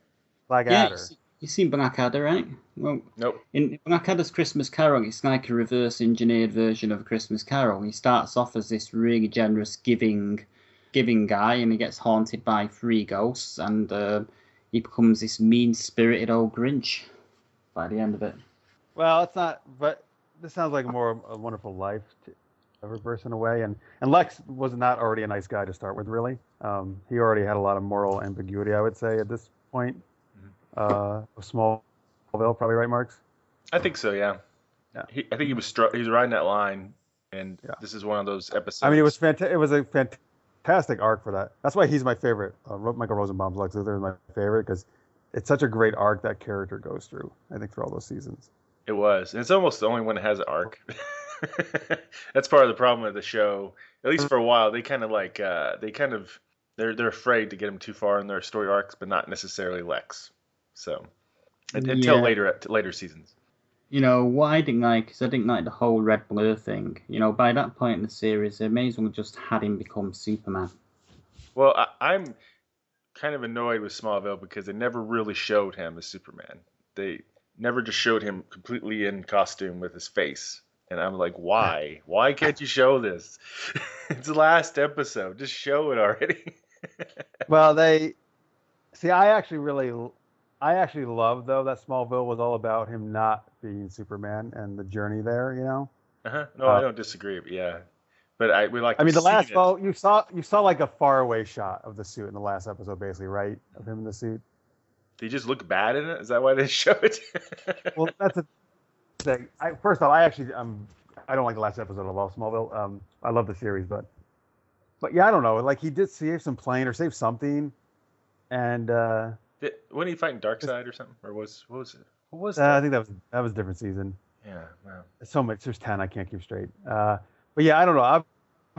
Black
Yeah,
Adder.
you've seen Blackadder, right? Well,
Nope.
in Blackadder's Christmas Carol, it's like a reverse-engineered version of A Christmas Carol. He starts off as this really generous, giving guy, and he gets haunted by three ghosts, and he becomes this mean-spirited old Grinch by the end of it.
Well, it's not. But this sounds like more A Wonderful Life, a reverse in a way. And Lex was not already a nice guy to start with, really. He already had a lot of moral ambiguity, I would say, at this point. Smallville, probably right, Marx?
I think so. Yeah.
Yeah.
I think he was riding that line, and
Yeah.
this is one of those episodes.
I mean, it was a fantastic arc for that. That's why he's my favorite. Michael Rosenbaum's Lex Luthor is my favorite because it's such a great arc that character goes through. I think through all those seasons.
It was. And it's almost the only one that has an arc. That's part of the problem with the show. At least for a while, they kind of like they're afraid to get him too far in their story arcs, but not necessarily Lex. So until later seasons.
You know, what I didn't like is I didn't like the whole Red Blur thing. You know, by that point in the series, they may as well just had him become Superman.
Well, I'm kind of annoyed with Smallville because they never really showed him as Superman. They never just showed him completely in costume with his face. And I'm like, why? Why can't you show this? It's the last episode. Just show it already.
Well, I actually love though that Smallville was all about him not being Superman and the journey there. You know.
No, I don't disagree. But yeah, but we like.
I mean, the last
vote.
you saw like a faraway shot of the suit in the last episode, basically, right? Of him in the suit.
Did he just look bad in it? Is that why they show it?
Well, that's a thing. First off, I don't like the last episode of all Smallville. I love the series, but yeah, I don't know. Like he did save some plane or save something, and
Wasn't he fighting Darkseid or something? Or what was it? What was that?
I think that was a different season.
Yeah, wow.
So much. There's 10. I can't keep straight. But yeah, I don't know.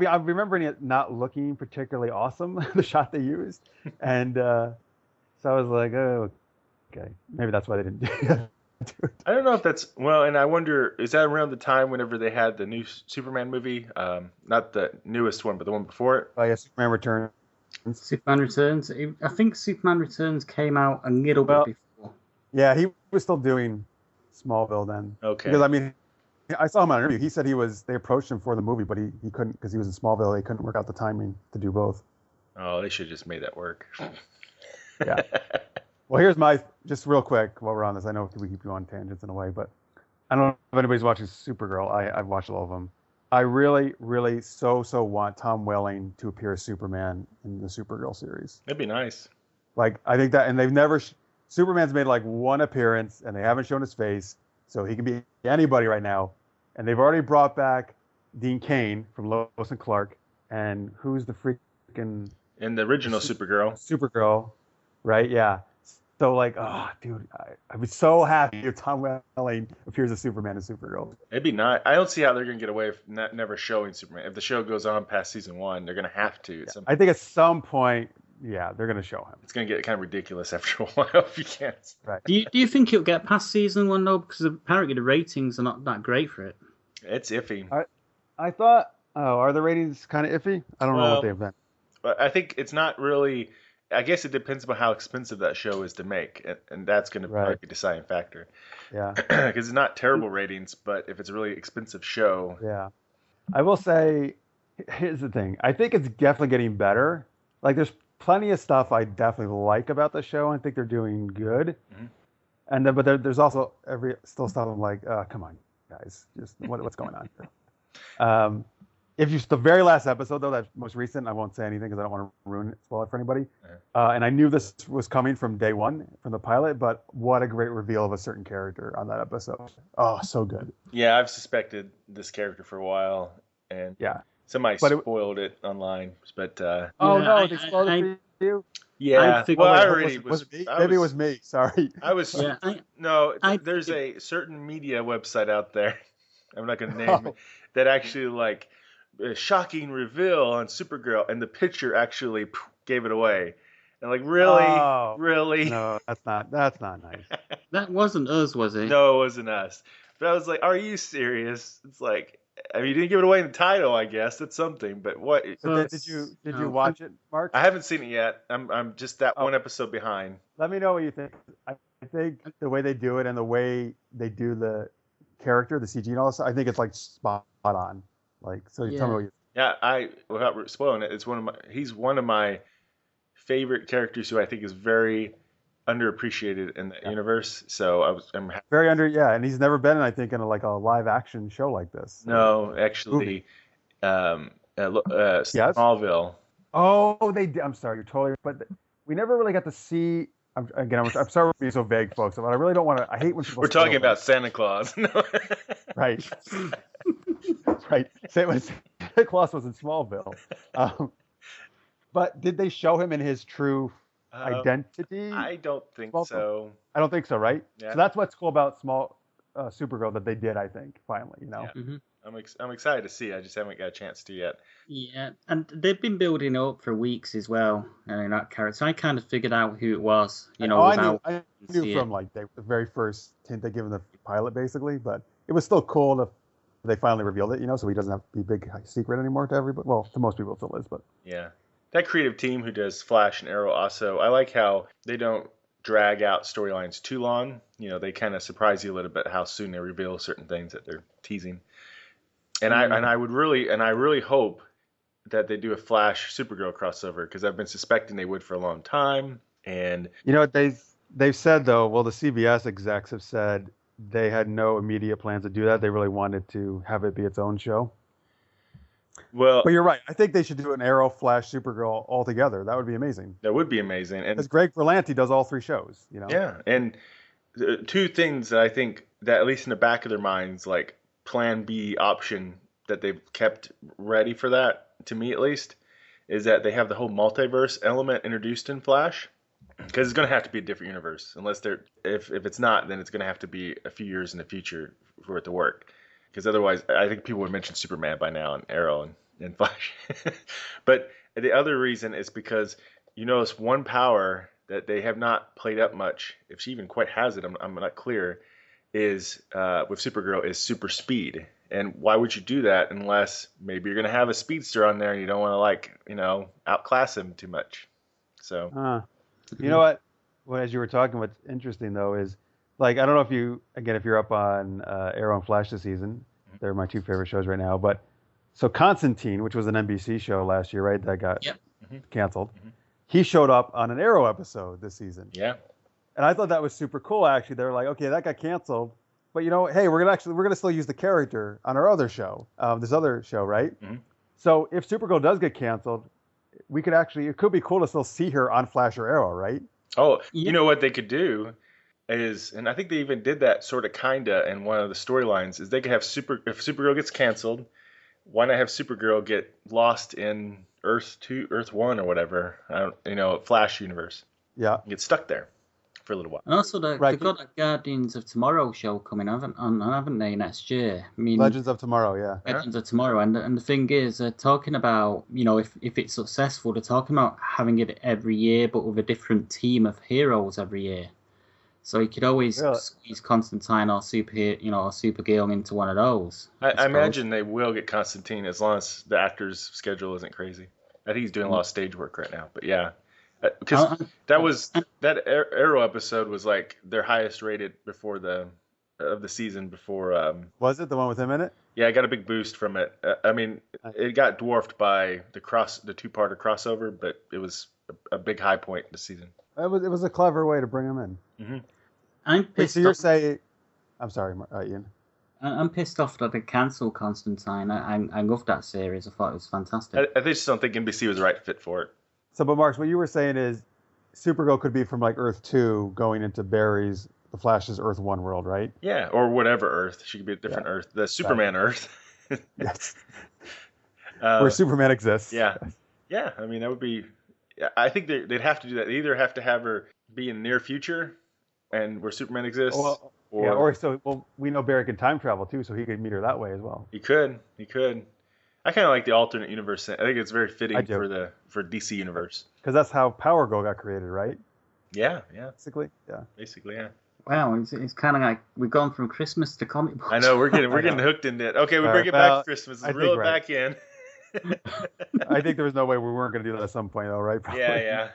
I'm remembering it not looking particularly awesome, the shot they used, and so I was like, oh, okay, maybe that's why they didn't do it.
I don't know if that's and I wonder, is that around the time whenever they had the new Superman movie? Not the newest one, but the one before it.
Oh yeah, Superman Returns.
Superman Returns. I think Superman Returns came out a little bit before.
Yeah, he was still doing Smallville then.
Okay.
Because I mean, I saw him on an interview. He said they approached him for the movie, but he couldn't because he was in Smallville. They couldn't work out the timing to do both.
Oh, they should have just made that work.
Yeah. Well, here's just real quick while we're on this. I know we keep you on tangents in a way, but I don't know if anybody's watching Supergirl. I've watched all of them. I really, really so want Tom Welling to appear as Superman in the Supergirl series.
That'd be nice.
Like, I think that, and they've never, Superman's made like one appearance and they haven't shown his face, so he can be anybody right now. And they've already brought back Dean Cain from Lois and Clark. And who's the freaking freaking
In the original
Supergirl, right? Yeah. So like, oh, dude, I was so happy if Tom Welling appears as Superman and Supergirl.
It'd be nice. I don't see how they're gonna get away with never showing Superman. If the show goes on past season 1, they're gonna have to.
Yeah. I think at some point, yeah, they're gonna show him.
It's gonna get kind of ridiculous after a while if you can't.
Right.
Do you think it'll get past season 1 though? Because apparently the ratings are not that great for it.
It's iffy.
I thought, are the ratings kind of iffy? I don't know what they've been.
But I think it's not really. I guess it depends on how expensive that show is to make, and that's going to probably be a deciding factor.
Yeah.
Because it's not terrible ratings, but if it's a really expensive show.
Yeah. I will say, here's the thing. I think it's definitely getting better. Like, there's plenty of stuff I definitely like about the show. I think they're doing good. Mm-hmm. And then, but there's also still stuff I'm like, come on, guys, just what's going on here? If you the very last episode though, that most recent, I won't say anything because I don't want to spoil it for anybody. And I knew this was coming from day one from the pilot, but what a great reveal of a certain character on that episode. Oh, so good.
Yeah, I've suspected this character for a while, and somebody spoiled it online. But
no, they spoiled it for you.
Yeah,
maybe it was me. Sorry,
I was. There's a certain media website out there. I'm not going to name it, that actually like. A shocking reveal on Supergirl, and the picture actually gave it away. And like, really?
No, that's not nice.
That wasn't us, was it?
No, it wasn't us. But I was like, are you serious? It's like, I mean, you didn't give it away in the title, I guess. That's something. But what?
Did you watch it, Mark?
I haven't seen it yet. I'm just that one episode behind.
Let me know what you think. I think the way they do it and the way they do the character, the CG and all this, I think it's like spot on. Like, so you tell me what you think.
Yeah, without spoiling it, he's one of my favorite characters who I think is very underappreciated in the universe. So I'm
very and he's never been, I think, in a live action show like this.
No, actually, Smallville.
Oh, they did. I'm sorry, you're totally. But we never really got to see. I'm sorry for being so vague, folks. But I really don't want to. I hate when people.
We're talking about Santa Claus.
Right. Right. Santa Claus was in Smallville. But did they show him in his true identity?
I don't think so.
I don't think so, right? Yeah. So that's what's cool about Supergirl that they did, I think, finally, you know?
Yeah. Mm-hmm. I'm excited to see. I just haven't got a chance to yet.
Yeah, and they've been building up for weeks as well. That character, so I kind of figured out who it was. I
knew from the very first hint they gave in the pilot, basically. But it was still cool that they finally revealed it, so he doesn't have to be a big secret anymore to everybody. Well, to most people, it still is, but
yeah, that creative team who does Flash and Arrow also, I like how they don't drag out storylines too long. They kind of surprise you a little bit how soon they reveal certain things that they're teasing. And I really hope that they do a Flash Supergirl crossover, because I've been suspecting they would for a long time. And
what they've said though, well, the CBS execs have said they had no immediate plans to do that. They really wanted to have it be its own show.
Well,
but you're right. I think they should do an Arrow, Flash, Supergirl all together. That would be amazing.
That would be amazing. And
because Greg Berlanti does all three shows,
Yeah, and two things that I think that at least in the back of their minds, like Plan B option that they've kept ready for that, to me at least, is that they have the whole multiverse element introduced in Flash. Because it's going to have to be a different universe, unless if it's not, then it's going to have to be a few years in the future for it to work. Because otherwise, I think people would mention Superman by now and Arrow and Flash. But the other reason is because it's one power that they have not played up much, if she even quite has it, I'm not clear, is with Supergirl is super speed. And why would you do that unless maybe you're going to have a speedster on there and you don't want to outclass him too much? So.
You know what? Well, as you were talking, what's interesting though is, I don't know if you're up on Arrow and Flash this season. They're my two favorite shows right now. But so Constantine, which was an NBC show last year, right? That got canceled. Mm-hmm. He showed up on an Arrow episode this season.
Yeah.
And I thought that was super cool. Actually, they were like, okay, that got canceled, but hey, we're gonna still use the character on our other show, this other show, right? Mm-hmm. So if Supergirl does get canceled, it could be cool to still see her on Flash or Arrow, right?
Oh, you know what they could do is, and I think they even did that sort of kinda in one of the storylines, is they could have if Supergirl gets canceled, why not have Supergirl get lost in Earth 1 or whatever. I don't, Flash universe.
Yeah.
You get stuck there for a little while.
And also,
Right.
they've got a Guardians of Tomorrow show coming, haven't they, next year? I mean,
Legends of Tomorrow, yeah.
Legends of Tomorrow, and the thing is, they're talking about, if it's successful, they're talking about having it every year, but with a different team of heroes every year. So you could always
Really?
squeeze Constantine or Supergirl into one of those.
I imagine they will get Constantine as long as the actor's schedule isn't crazy. I think he's doing a lot of stage work right now, but yeah, because that Arrow episode was like their highest rated before of the season before.
Was it the one with him in it?
Yeah, I got a big boost from it. I mean, it got dwarfed by the two-parter crossover, but it was a big high point this season.
It was a clever way to bring him in.
Mm-hmm.
I'm pissed
So you're
off.
saying... I'm sorry, Ian.
I'm pissed off that they cancelled Constantine. I loved that series. I thought it was fantastic.
I just don't think NBC was the right fit for it.
So, but Marx, what you were saying is Supergirl could be from like Earth 2 going into Barry's, the Flash's Earth 1 world, right?
Yeah, or whatever Earth. She could be a different Earth. The Superman Earth.
Yes. Where Superman exists.
Yeah. Yeah, I mean, that would be... I think they'd have to do that. They either have to have her be in the near future and where Superman exists,
well, we know Barry can time travel too, so he could meet her that way as well.
He could. I kind of like the alternate universe. I think it's very fitting for DC universe.
Because that's how Power Girl got created, right?
Yeah.
Basically, yeah.
Wow, it's kind of like we've gone from Christmas to comic books.
I know we're getting hooked into it. Okay, we bring it back to Christmas. Let's reel it back in.
I think there was no way we weren't going to do that at some point, though, right?
Probably. Yeah.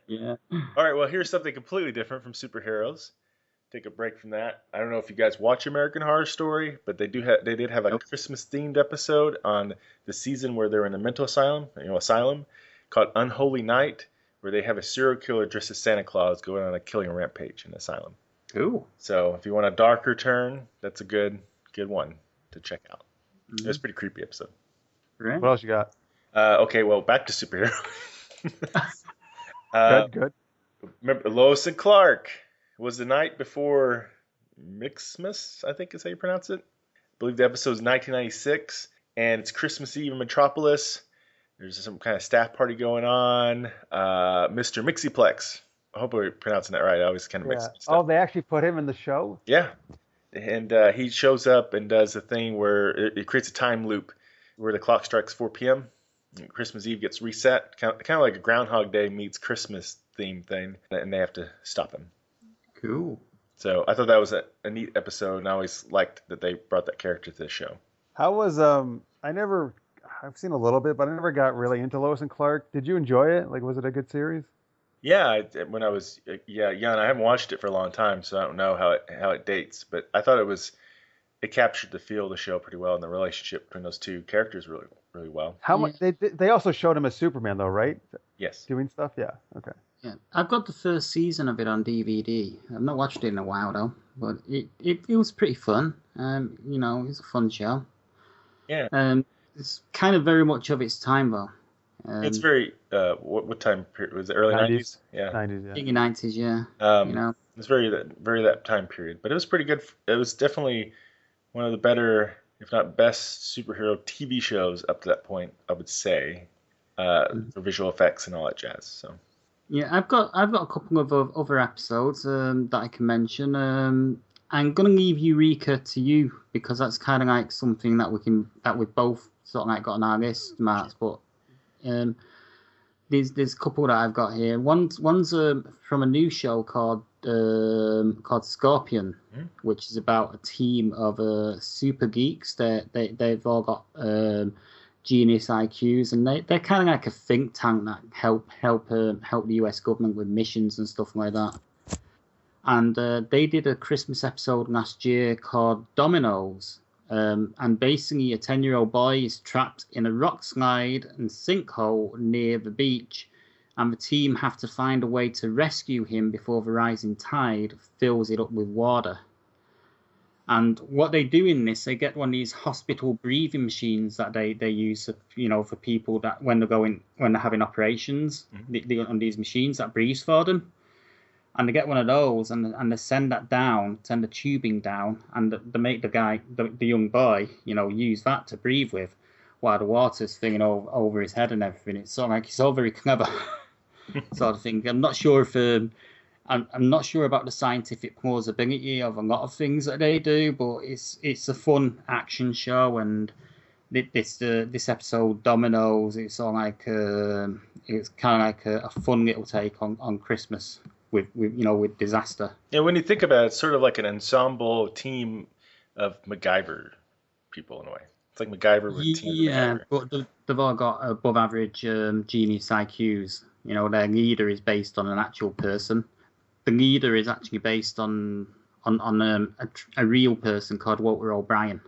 Yeah.
All right. Well, here's something completely different from superheroes. Take a break from that. I don't know if you guys watch American Horror Story, but they did have a Christmas themed episode on the season where they're in a mental asylum called Unholy Night, where they have a serial killer dressed as Santa Claus going on a killing rampage in the asylum.
Cool.
So if you want a darker turn, that's a good one to check out. Mm-hmm. It was a pretty creepy episode.
Right.
What else you got?
Okay, well, back to superhero.
Good.
Remember, Lois and Clark was the night before Mixmas, I think is how you pronounce it. I believe the episode is 1996, and it's Christmas Eve in Metropolis. There's some kind of staff party going on. Mr. Mixiplex. I hope we're pronouncing that right. I always kind of mix stuff.
Oh, they actually put him in the show?
Yeah. And he shows up and does a thing where it creates a time loop where the clock strikes 4 p.m. Christmas Eve gets reset, kind of like a Groundhog Day meets Christmas theme thing, and they have to stop him.
Cool.
So I thought that was a neat episode, and I always liked that they brought that character to the show.
How was I've seen a little bit, but I never got really into Lois and Clark. Did you enjoy it? Like, was it a good series?
Yeah, when I was young, I haven't watched it for a long time, so I don't know how it dates. But I thought it captured the feel of the show pretty well, and the relationship between those two characters really, really well.
How much they also showed him as Superman though, right?
Yes.
Doing stuff, yeah. Okay.
Yeah, I've got the first season of it on DVD. I've not watched it in a while though, but it was pretty fun. It's a fun show.
Yeah.
It's kind of very much of its time though.
It's very what time period was it? Early 90s? Yeah.
90s, yeah.
Early 90s, yeah.
It's very that time period, but it was pretty good. It was definitely one of the better, if not best, superhero TV shows up to that point, I would say, for visual effects and all that jazz. So.
Yeah, I've got a couple of other episodes that I can mention. I'm gonna leave Eureka to you because that's kind of like something that we both sort of like got on our list, Marks. But there's a couple that I've got here. One's from a new show called Scorpion, which is about a team of super geeks. They've all got genius IQs, and they're kind of like a think tank that help the US government with missions and stuff like that. And they did a Christmas episode last year called Dominoes. And basically a 10-year-old boy is trapped in a rock slide and sinkhole near the beach, and the team have to find a way to rescue him before the rising tide fills it up with water. And what they do in this, they get one of these hospital breathing machines that they use, for people that when they're having operations, on these machines that breathes for them. And they get one of those, and they send the tubing down, and they make the young boy, use that to breathe with. while the water's thinging over his head and everything. It's sort of like he's all very clever, sort of thing. I'm not sure if I'm not sure about the scientific plausibility of a lot of things that they do, but it's a fun action show, and this episode Dominoes. It's all like it's kind of like a fun little take on Christmas with disaster.
Yeah, when you think about it, it's sort of like an ensemble team of MacGyver people in a way. It's like MacGyver with team MacGyver.
But they've all got above average genius IQs. Their leader is based on an actual person. The leader is actually based on a real person called Walter O'Brien,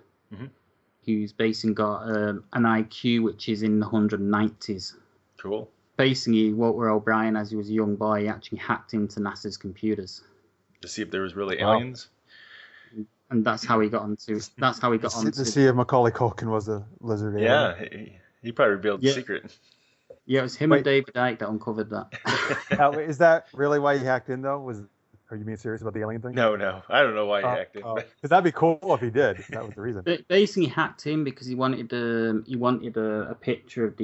who's basically got an IQ which is in the 190s.
Cool.
Basically, Walter O'Brien, as he was a young boy, he actually hacked into NASA's computers
To see if there was really aliens.
And that's how he got onto. That's how he got onto.
To see if Macaulay Culkin was a lizard alien.
Yeah, he probably revealed the secret.
Yeah, it was him and David Icke that uncovered that.
Now, is that really why he hacked in, though? Are you being serious about the alien thing?
No. I don't know why he hacked in.
Because that'd be cool if he did. That was the reason.
Basically, hacked in because he wanted a picture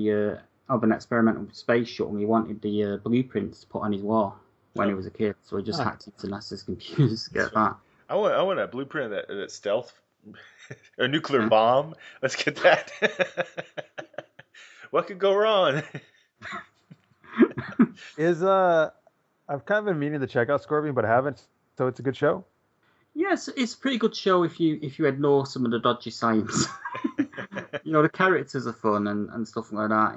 of an experimental space shuttle. He wanted the blueprints put on his wall when he was a kid. So he just hacked into NASA's computers to get that.
I want a blueprint of that stealth, a nuclear bomb. Let's get that. What could go wrong?
I've kind of been meaning to check out Scorpion, but I haven't. So it's a good show.
Yes, it's a pretty good show if you ignore some of the dodgy science. The characters are fun and stuff like that.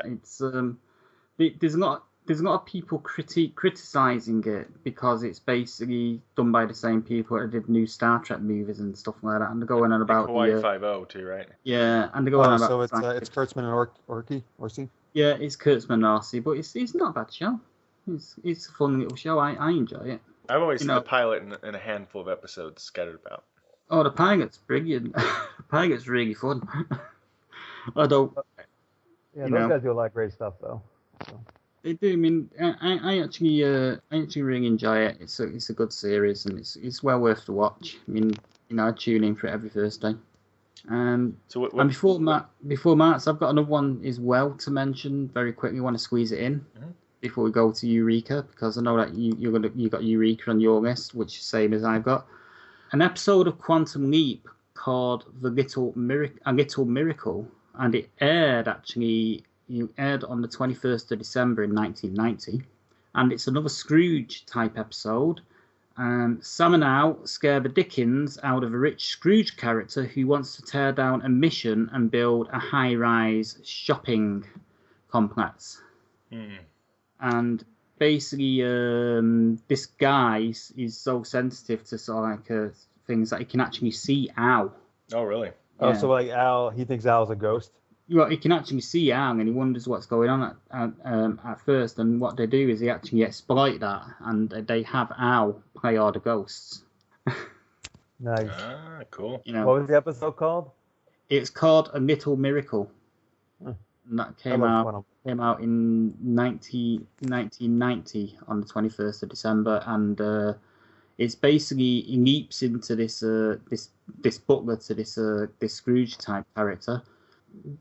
It's there's a lot of people criticizing it because it's basically done by the same people that did new Star Trek movies and stuff like that, and they're going on about
Hawaii Five-0 too, right?
Yeah, and they're going on about.
So it's Kurtzman and Orsi.
Yeah, it's Kurtzman and Orsi, but it's not a bad show. It's a fun little show. I enjoy it.
I've always seen the pilot in a handful of episodes scattered about.
Oh, the pilot's brilliant. The pilot's really fun. Although,
those guys do a lot of great stuff, though. So.
They do. I mean, I actually really enjoy it. It's a good series, and it's well worth the watch. I mean, I tune in for it every Thursday. And before Marx, I've got another one as well to mention very quickly. I want to squeeze it in before we go to Eureka, because I know that you got Eureka on your list, which is the same as I've got. An episode of Quantum Leap called A Little Miracle, and it aired on the 21st of December in 1990, and it's another Scrooge type episode. Sam and Al scare the dickens out of a rich Scrooge character who wants to tear down a mission and build a high-rise shopping complex. And basically, this guy is so sensitive to sort of like things that he can actually see Al.
Oh, really?
Yeah. Oh, so like Al, he thinks Al's a ghost?
Well, he can actually see Al, and he wonders what's going on at first. And what they do is they actually exploit that, and they have Al play all the ghosts.
Nice.
Ah, cool.
What was the episode called?
It's called A Little Miracle. And that came out in 1990 on the 21st of December, and it's basically he leaps into this butler to this Scrooge type character.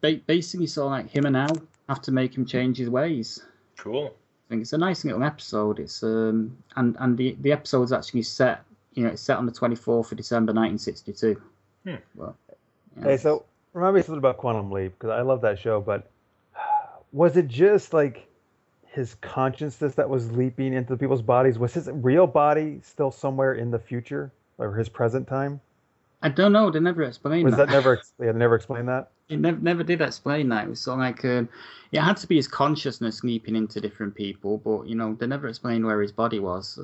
Basically, sort of like him and Al have to make him change his ways.
Cool.
I think it's a nice little episode. It's and the episode's actually set. It's set on the 24th of December 1962. Well,
hey, so remind me something about Quantum Leap, because I love that show. But was it just like his consciousness that was leaping into people's bodies? Was his real body still somewhere in the future, or his present time?
I don't know. They never explained that.
They never explained that?
It never did explain that. It was sort of like it had to be his consciousness leaping into different people, but they never explained where his body was.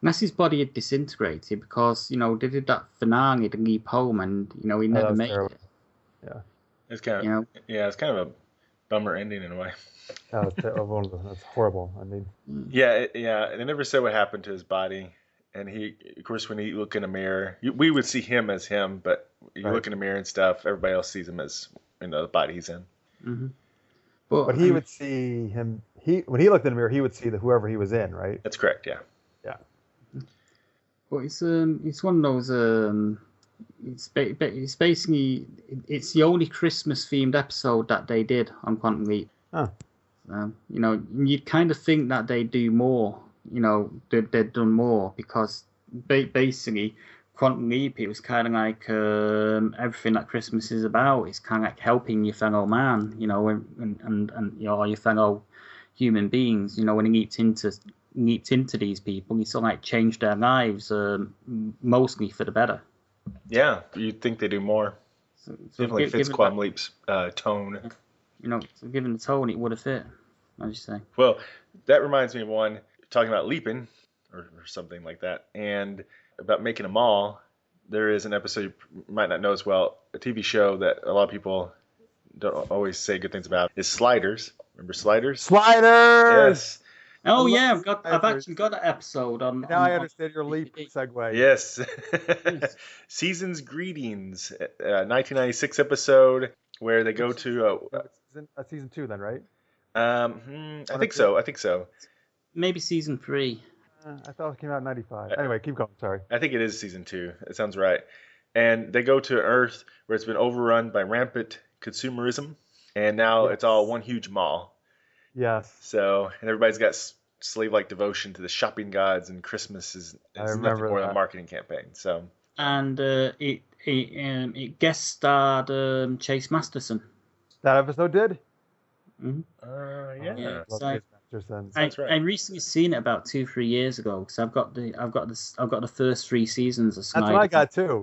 Unless his body had disintegrated, because they did that finale to leap home, and he never made it.
Yeah,
it's kind of it's kind of a bummer ending in a way.
That was terrible. That's horrible. I mean,
They never said what happened to his body. And he, of course, when you look in a mirror, we would see him as him, but you look in a mirror and stuff, everybody else sees him as the body he's in.
Mm-hmm.
But he would see him. When he looked in the mirror, he would see whoever he was in, right?
That's correct. Yeah.
Yeah.
But it's one of those It's basically it's the only Christmas themed episode that they did on Quantum Leap.
Huh.
You'd kind of think that they do more. They'd done more because basically Quantum Leap, it was kind of like everything that Christmas is about. It's kind of like helping your fellow man, and your fellow human beings. When he leaped into these people, he sort of like changed their lives, mostly for the better.
Yeah, you'd think they do more.
So
Definitely fits Quantum Leap's tone.
So given the tone, it would have fit, as you say.
Well, that reminds me of one, talking about leaping, or something like that, and about making a mall. There is an episode you might not know as well, a TV show that a lot of people don't always say good things about, is Sliders. Remember Sliders?
Sliders!
Yes.
Oh yeah, I've actually got an episode on.
Now I understand your leap segue.
Yes. Season's Greetings, 1996 episode where they go to
season 2 then, right?
I think so.
Maybe season 3.
I thought it came out in 95. Anyway, keep going. Sorry.
I think it is season 2. It sounds right. And they go to an Earth where it's been overrun by rampant consumerism, and now it's all one huge mall.
Yes.
So, and everybody's got slave-like devotion to the shopping gods, and Christmas is nothing more than a marketing campaign. So.
And it guest starred Chase Masterson.
That episode did?
Mm-hmm.
Yeah.
That's right. I recently seen it about 2-3 years ago because I've got the first 3 seasons of Snyder.
That's what I got too.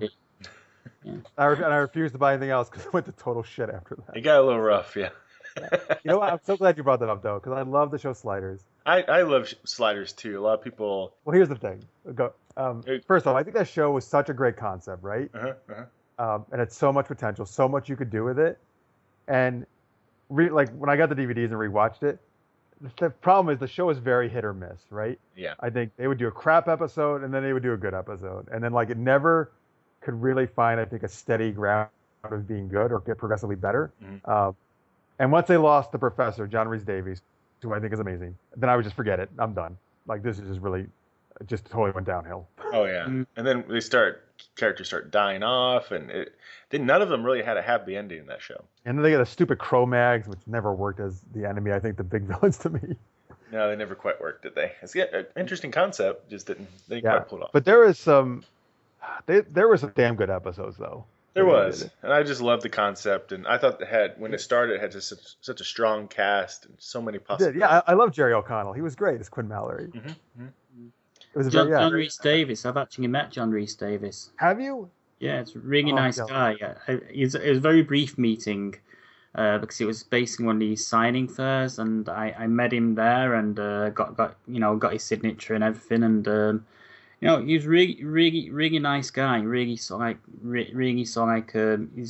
Yeah. I refused to buy anything else because it went to total shit after that.
It got a little rough, yeah.
You know what? I'm so glad you brought that up though, because I love the show Sliders.
I love Sliders too. A lot of people.
Well, here's the thing. First off, I think that show was such a great concept, right? And it's so much potential, so much you could do with it. And like when I got the DVDs and rewatched it, the problem is the show is very hit or miss, right?
Yeah.
I think they would do a crap episode and then they would do a good episode, and then like it never could really find, I think, a steady ground of being good or get progressively better. Mm-hmm. And once they lost the professor, John Rhys Davies, who I think is amazing, then I would just forget it. I'm done. Like this is just really, just totally went downhill.
Oh yeah. Mm-hmm. And then characters start dying off, and none of them really had a happy ending in that show.
And then they got the stupid Cro-Mags, which never worked as the enemy. I think the big villains to me.
No, they never quite worked, did they? It's an interesting concept, just didn't quite pull it off.
But there was some damn good episodes though.
There was, and I just loved the concept, and I thought when it started, it had just such a strong cast and so many possibilities.
Yeah, I love Jerry O'Connell. He was great as Quinn Mallory. Mm-hmm. Mm-hmm.
It was John Rhys Davies. I've actually met John Rhys Davies.
Have you?
Yeah, it's a really nice guy. It was a very brief meeting because it was basically one of these signing fairs, and I met him there and got his signature and everything, and he was really nice guy. He's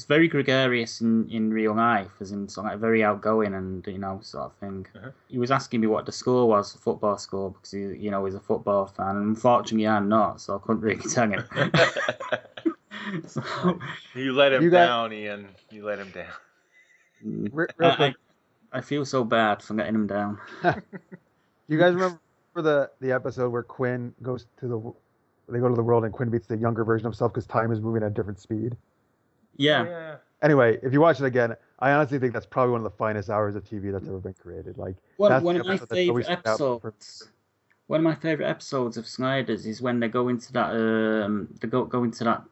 very gregarious in real life, as in sort of like very outgoing and sort of thing. Uh-huh. He was asking me what the score was, the football score, because he's a football fan. And unfortunately, I'm not, so I couldn't really tell him.
So, you let him down, Ian. You let him down.
I feel so bad for letting him down.
You guys remember the episode where Quinn goes to they go to the world and Quinn meets the younger version of himself because time is moving at a different speed?
Yeah.
Anyway, if you watch it again, I honestly think that's probably one of the finest hours of TV that's ever been created. Like,
one of my favorite episodes. One of my favorite episodes of Snyder's is when they go into that go into that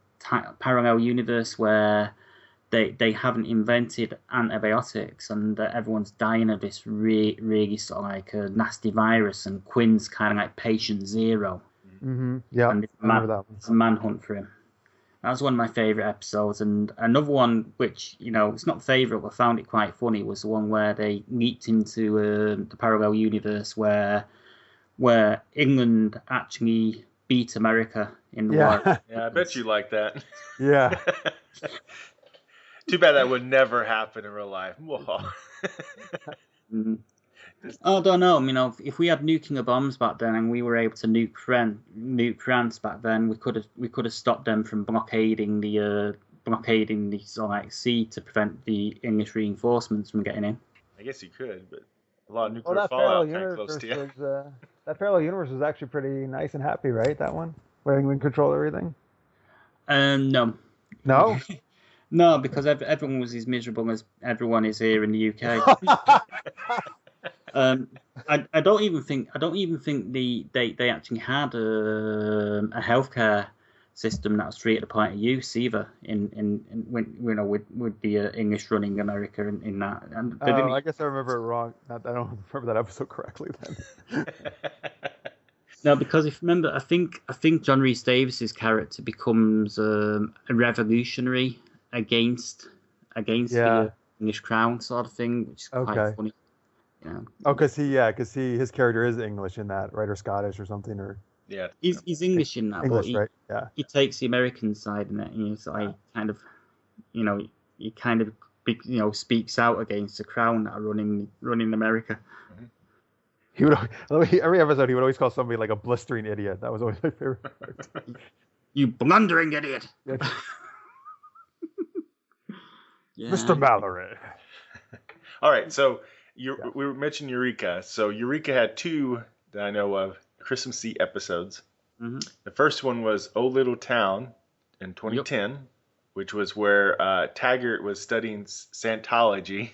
parallel universe where they haven't invented antibiotics and everyone's dying of this really sort of like a nasty virus, and Quinn's kind of like patient zero.
Mm-hmm. Yeah,
and it's a manhunt for him. That was one of my favourite episodes. And another one, which it's not favourite, but I found it quite funny, was the one where they leaped into the parallel universe where England actually beat America in the war.
Yeah, I bet you like that.
Yeah.
Too bad that would never happen in real life.
I don't know. If we had nuclear bombs back then and we were able to nuke France back then, we could have stopped them from blockading the sort of like sea to prevent the English reinforcements from getting in.
I guess you could, but a lot of nuclear fallout kind of close to you.
That parallel universe was actually pretty nice and happy, right? That one where England controlled everything.
No,
No.
No, because everyone was as miserable as everyone is here in the UK. I don't even think they actually had a healthcare system that was free at the point of use either in when with the English running America in that. And they didn't.
I guess I remember it wrong. I don't remember that episode correctly then.
No, because if you remember, I think John Rhys Davis's character becomes a revolutionary against the English crown sort of thing, which is quite funny. Yeah.
Oh, because his character is English in that, right, or Scottish or something, or
yeah,
he's English in that,
English,
but
right? Yeah,
he takes the American side in it. So I kind of, he kind of speaks out against the crown that are running America.
He would every episode he would always call somebody like a blistering idiot. That was always my favorite part.
You blundering idiot.
Yeah. Mr. Mallory.
All right, so we mentioned Eureka. So Eureka had 2 that I know of Christmassy episodes. Mm-hmm. The first one was Oh Little Town in 2010, which was where Taggart was studying Santology,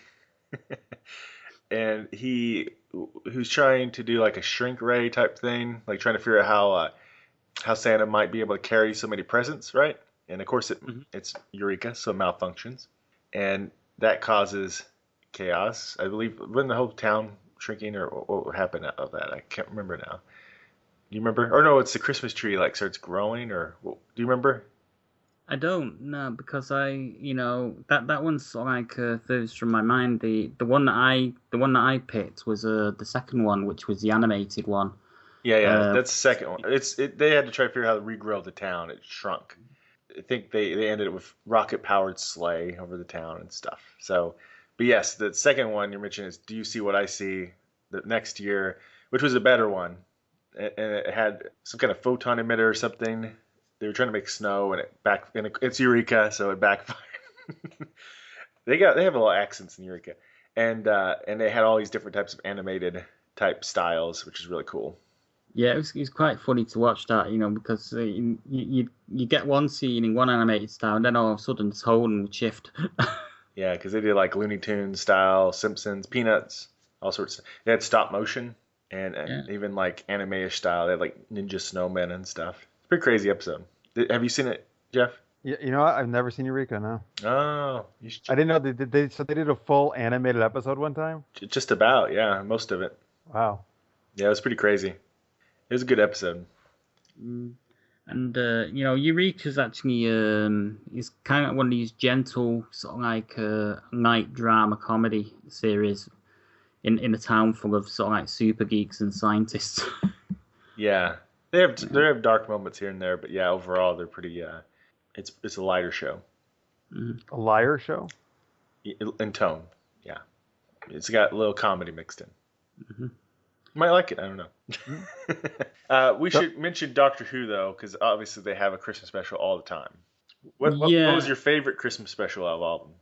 and who's trying to do like a shrink ray type thing, like trying to figure out how Santa might be able to carry so many presents, right? And of course it's Eureka, so it malfunctions, and that causes chaos. I believe when the whole town shrinking, or what happened out of that, I can't remember now. Do you remember? Or no, it's the Christmas tree like starts growing, or do you remember?
I don't know, because that one's sort of like furthest from my mind. The one that I picked was the second one, which was the animated one.
Yeah, that's the second one. They had to try to figure out how to regrow the town. It shrunk. I think they ended it with rocket powered sleigh over the town and stuff. So, but yes, the second one you mentioned is Do You See What I See? The next year, which was a better one, and it had some kind of photon emitter or something. They were trying to make snow, and it's Eureka, so it backfired. They have a lot of accents in Eureka, and they had all these different types of animated type styles, which is really cool.
Yeah, it was quite funny to watch that, because you get one scene in one animated style, and then all of a sudden the tone would shift.
Yeah, because they did like Looney Tunes style, Simpsons, Peanuts, all sorts. They had stop motion and even like anime-ish style. They had like ninja snowmen and stuff. It's a pretty crazy episode. Have you seen it, Jeff?
Yeah, you know what? I've never seen Eureka. No.
Oh, you should.
I didn't know they did. So they did a full animated episode one time.
Just about, yeah, most of it.
Wow.
Yeah, it was pretty crazy. It was a good episode.
And Eureka's actually is kind of one of these gentle sort of like light drama comedy series in a town full of sort of like super geeks and scientists.
Yeah, they have dark moments here and there, but yeah, overall they're pretty. It's a lighter show.
A liar show.
In tone, yeah. It's got a little comedy mixed in. Mm-hmm. You might like it. I don't know. We should mention Doctor Who though, because obviously they have a Christmas special all the time. What was your favorite Christmas special out of all of them?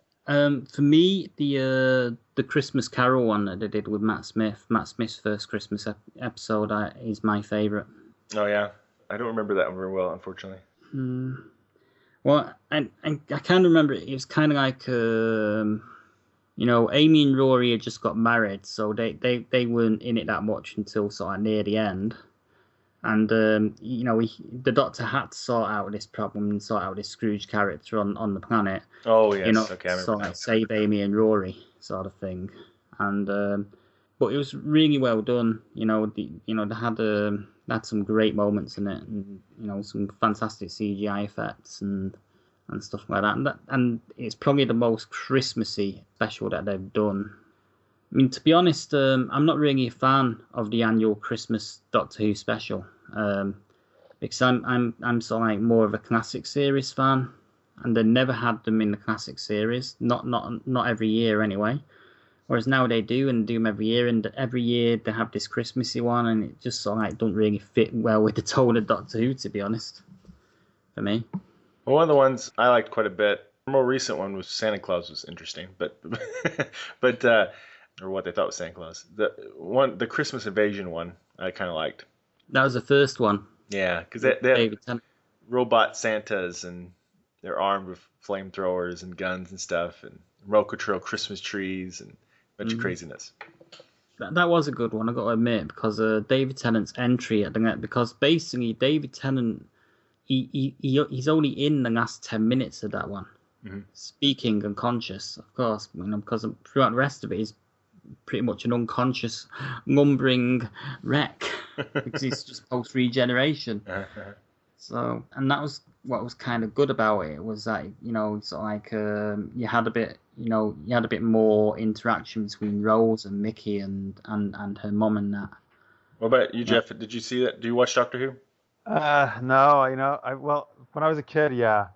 For me, the Christmas Carol one that they did with Matt Smith. Matt Smith's first Christmas episode is my favorite.
Oh yeah, I don't remember that one very well, unfortunately.
Well, I kind of remember it was kind of like Amy and Rory had just got married, so they weren't in it that much until sort of near the end. And the Doctor had to sort out this problem and sort out this Scrooge character on the planet.
Oh yes, okay, I remember
sort of save Amy and Rory sort of thing. And but it was really well done. They had some great moments in it, and some fantastic CGI effects and stuff like that. And it's probably the most Christmassy special that they've done. I mean, to be honest, I'm not really a fan of the annual Christmas Doctor Who special, because I'm sort of like more of a classic series fan, and they never had them in the classic series, not every year anyway. Whereas now they do, and do them every year, and every year they have this Christmassy one, and it just sort of like don't really fit well with the tone of Doctor Who, to be honest, for me.
Well, one of the ones I liked quite a bit, the more recent one was Santa Claus was interesting, but or what they thought was Santa Claus. The Christmas Invasion one I kind of liked.
That was the first one.
Yeah, because they had robot Santas and they're armed with flamethrowers and guns and stuff, and remote control Christmas trees and a bunch of craziness.
That was a good one, I got to admit, because David Tennant's entry at the net, because basically David Tennant, he's only in the last 10 minutes of that one, speaking unconscious, of course, because throughout the rest of it, he's pretty much an unconscious, lumbering wreck, because he's just post-regeneration. So, and that was what was kind of good about it, was that, sort of like you had a bit more interaction between Rose and Mickey and her mom and that.
What about you, Jeff? Did you see that? Do you watch Doctor Who?
No, well, when I was a kid, yeah,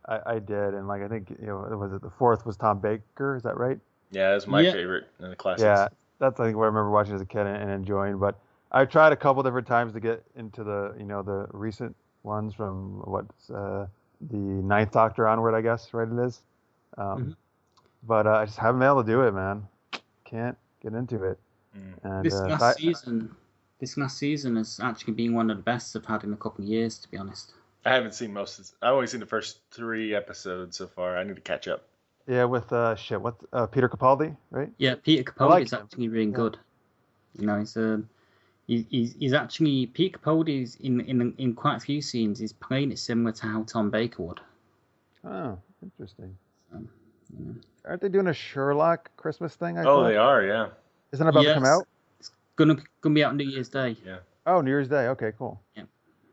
I did, and like I think the fourth was Tom Baker, is that right?
Yeah, it was my favorite in the classics.
Yeah, that's I think what I remember watching as a kid and enjoying. But I tried a couple different times to get into the recent ones from the Ninth Doctor onward, I guess, right? It is. But I just haven't been able to do it, man. Can't get into it. And
this last season has actually been one of the best I've had in a couple of years, to be honest.
I haven't seen most of this. I've only seen the first 3 episodes so far. I need to catch up.
Yeah, with Peter Capaldi, right?
Yeah, Peter Capaldi is actually really good. He's actually, Peter Capaldi is in quite a few scenes. He's playing it similar to how Tom Baker would.
Oh, interesting. Aren't they doing a Sherlock Christmas thing? I
thought?
They
are, yeah.
Isn't it about to come out?
It's gonna be out on New Year's Day.
Yeah.
Oh, New Year's Day. Okay, cool.
Yeah,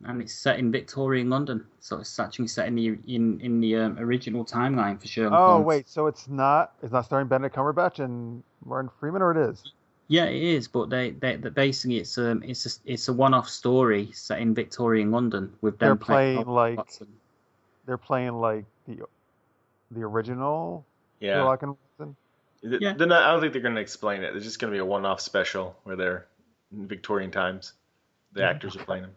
and it's set in Victorian London, so it's actually set in the original timeline for Sherlock Holmes.
Wait, so it's not starring Benedict Cumberbatch and Martin Freeman, or it is?
Yeah, it is, but they basically it's a one-off story set in Victorian London with them
playing like they're playing like the original Sherlock and Watson.
I don't think they're going to explain it. It's just going to be a one-off special where they're in Victorian times. The actors are playing them.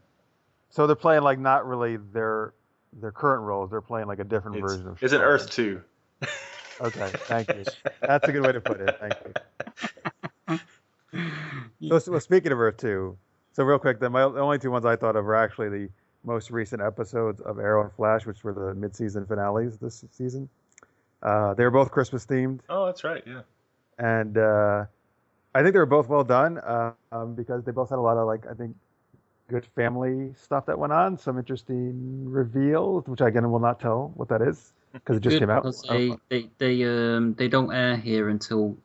So they're playing like not really their current roles. They're playing like a different version of Sherlock.
It's an Earth 2.
Okay, thank you. That's a good way to put it. Thank you. So speaking of Earth 2, so real quick, the only 2 ones I thought of were actually the most recent episodes of Arrow and Flash, which were the mid-season finales this season. They were both Christmas themed.
Oh, that's right, yeah.
And I think they were both well done because they both had a lot of, like, I think, good family stuff that went on. Some interesting reveals, which I, again, will not tell what that is because it just came out.
They don't air here until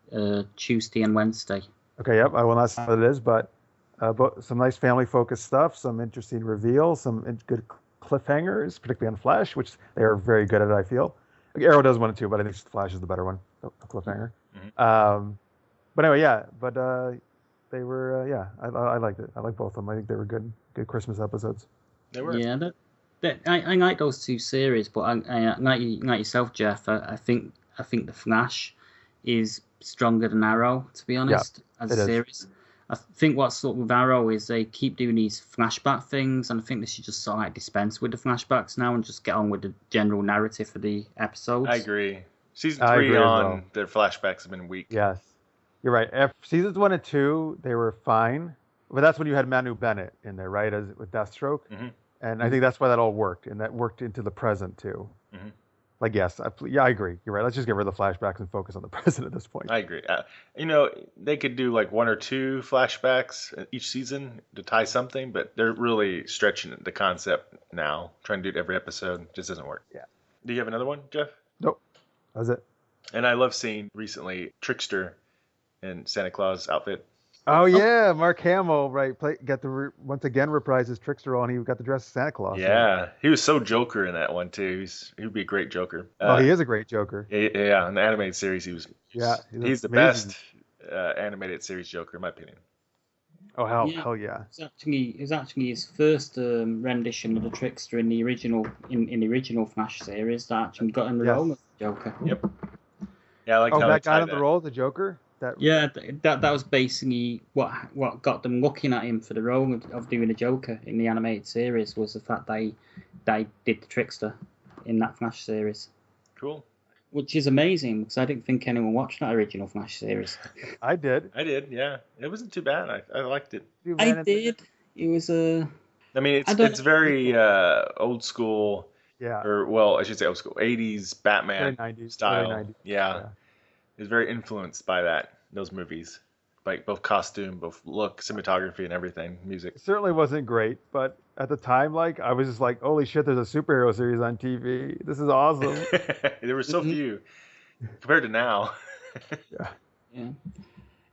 Tuesday and Wednesday.
Okay, yep. I will not say what it is, but some nice family-focused stuff, some interesting reveals, some good cliffhangers, particularly on Flash, which they are very good at, I feel. Arrow does one too, but I think Flash is the better one, the cliffhanger. But anyway, they were, I liked it. I like both of them. I think they were good Christmas episodes.
They were.
Yeah, I like those 2 series, but I like yourself, Jeff. I think the Flash is stronger than Arrow, to be honest, as a series. I think what's up with Arrow is they keep doing these flashback things, and I think they should just sort of like dispense with the flashbacks now and just get on with the general narrative for the episodes.
I agree. Season 3 on, their flashbacks have been weak.
Yes. You're right. Seasons 1 and 2, they were fine, but that's when you had Manu Bennett in there, right, with Deathstroke? And I think that's why that all worked, and that worked into the present, too. Like, yes, I agree. You're right. Let's just get rid of the flashbacks and focus on the present at this point.
I agree. They could do like 1 or 2 flashbacks each season to tie something, but they're really stretching the concept now. Trying to do it every episode. It just doesn't work.
Yeah.
Do you have another one, Jeff?
Nope. That was it.
And I love seeing recently Trickster in Santa Claus outfit.
Oh yeah, Mark Hamill, right? Once again reprised his Trickster role, and he got to dress as Santa Claus.
Yeah, he was so Joker in that one too. He would be a great Joker.
He is a great Joker.
Yeah, in the animated series, he's the best animated series Joker in my opinion.
Oh hell yeah!
It's actually his first rendition of the Trickster in the original Flash series that actually got in the role of Joker.
Yep. Yeah, I like how
that got in the role of the Joker.
That was basically what got them looking at him for the role of doing the Joker in the animated series, was the fact they did the Trickster in that Flash series.
Cool.
Which is amazing, because I didn't think anyone watched that original Flash series.
I did,
yeah. It wasn't too bad. I liked it.
I did. It was
I mean, it's very old school.
Yeah.
Or, well, I should say old school, 80s Batman
Early 90s.
style.
Early 90s.
Yeah.
Yeah.
It was very influenced by those movies. Like both costume, both look, cinematography, and everything, music.
It certainly wasn't great, but at the time, like, I was just like, holy shit, there's a superhero series on TV. This is awesome.
There were so few compared to now.
Yeah.
Yeah.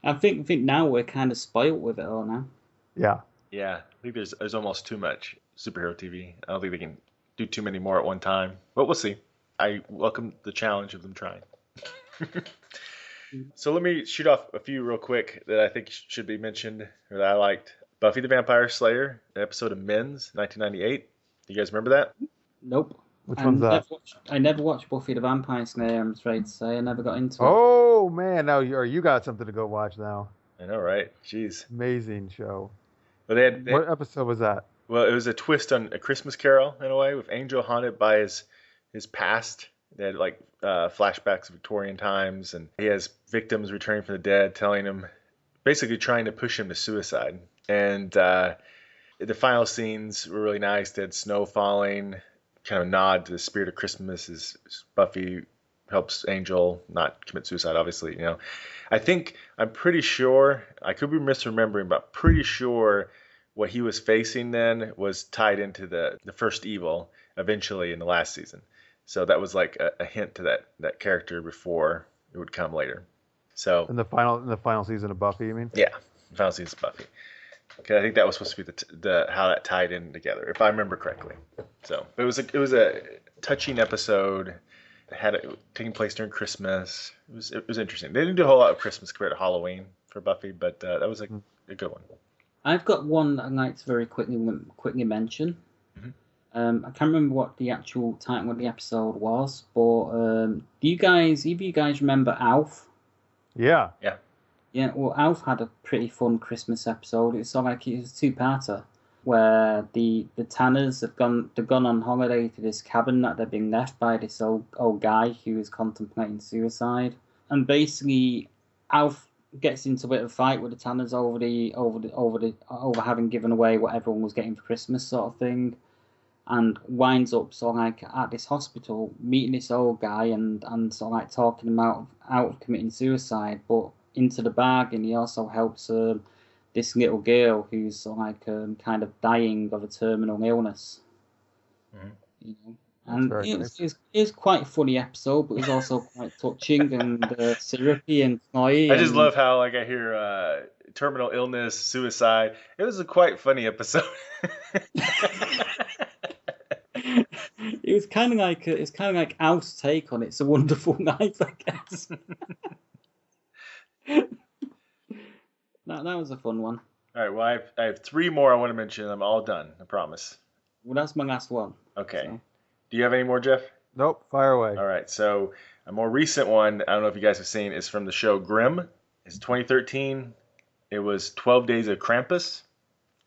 I think now we're kind of spoiled with it all now.
Yeah.
Yeah, I think there's almost too much superhero TV. I don't think they can do too many more at one time, but we'll see. I welcome the challenge of them trying. So let me shoot off a few real quick that I think should be mentioned or that I liked. Buffy the Vampire Slayer, an episode of Men's, 1998. Do you guys remember that?
Nope.
Which one's that?
I never watched Buffy the Vampire Slayer, I'm afraid to say. I never got into it.
Oh, man. Now you got something to go watch now.
I know, right? Jeez.
Amazing show.
But
What episode was that?
Well, it was a twist on A Christmas Carol in a way, with Angel haunted by his past. They had like flashbacks of Victorian times, and he has victims returning from the dead, telling him, basically trying to push him to suicide. And the final scenes were really nice. They had snow falling, kind of a nod to the spirit of Christmas as Buffy helps Angel not commit suicide, obviously. I'm pretty sure, I could be misremembering, but pretty sure what he was facing then was tied into the first evil eventually in the last season. So that was like a hint to that character before it would come later. So
In the final season of Buffy, you mean?
yeah, final season of Buffy. Okay, I think that was supposed to be the how that tied in together, if I remember correctly. So it was a touching episode. It had taking place during Christmas. It was interesting. They didn't do a whole lot of Christmas compared to Halloween for Buffy, but that was a good one.
I've got one that I'd like to very quickly mention. I can't remember what the actual title of the episode was, but do either of you guys remember Alf?
Yeah.
Yeah.
Yeah, well, Alf had a pretty fun Christmas episode. It's sort of like it's a two-parter where the Tanners they've gone on holiday to this cabin that they're being left by this old guy who is contemplating suicide, and basically Alf gets into a bit of a fight with the Tanners over having given away what everyone was getting for Christmas, sort of thing. And winds up sort of like at this hospital, meeting this old guy and sort of like talking him out of committing suicide. But into the bargain, he also helps this little girl who's sort of like kind of dying of a terminal illness. You know? And it was quite a funny episode, but it was also quite touching and syrupy and cloyy.
I just love how I hear terminal illness, suicide. It was a quite funny episode.
It's kind of like Alf's take on It's a Wonderful Life, I guess. that was a fun one.
All right, well, I have three more I want to mention. I'm all done, I promise.
Well, that's my last one.
Okay.
So.
Do you have any more, Jeff?
Nope. Fire away.
All right, so a more recent one, I don't know if you guys have seen, is from the show Grimm. It's 2013. It was 12 Days of Krampus,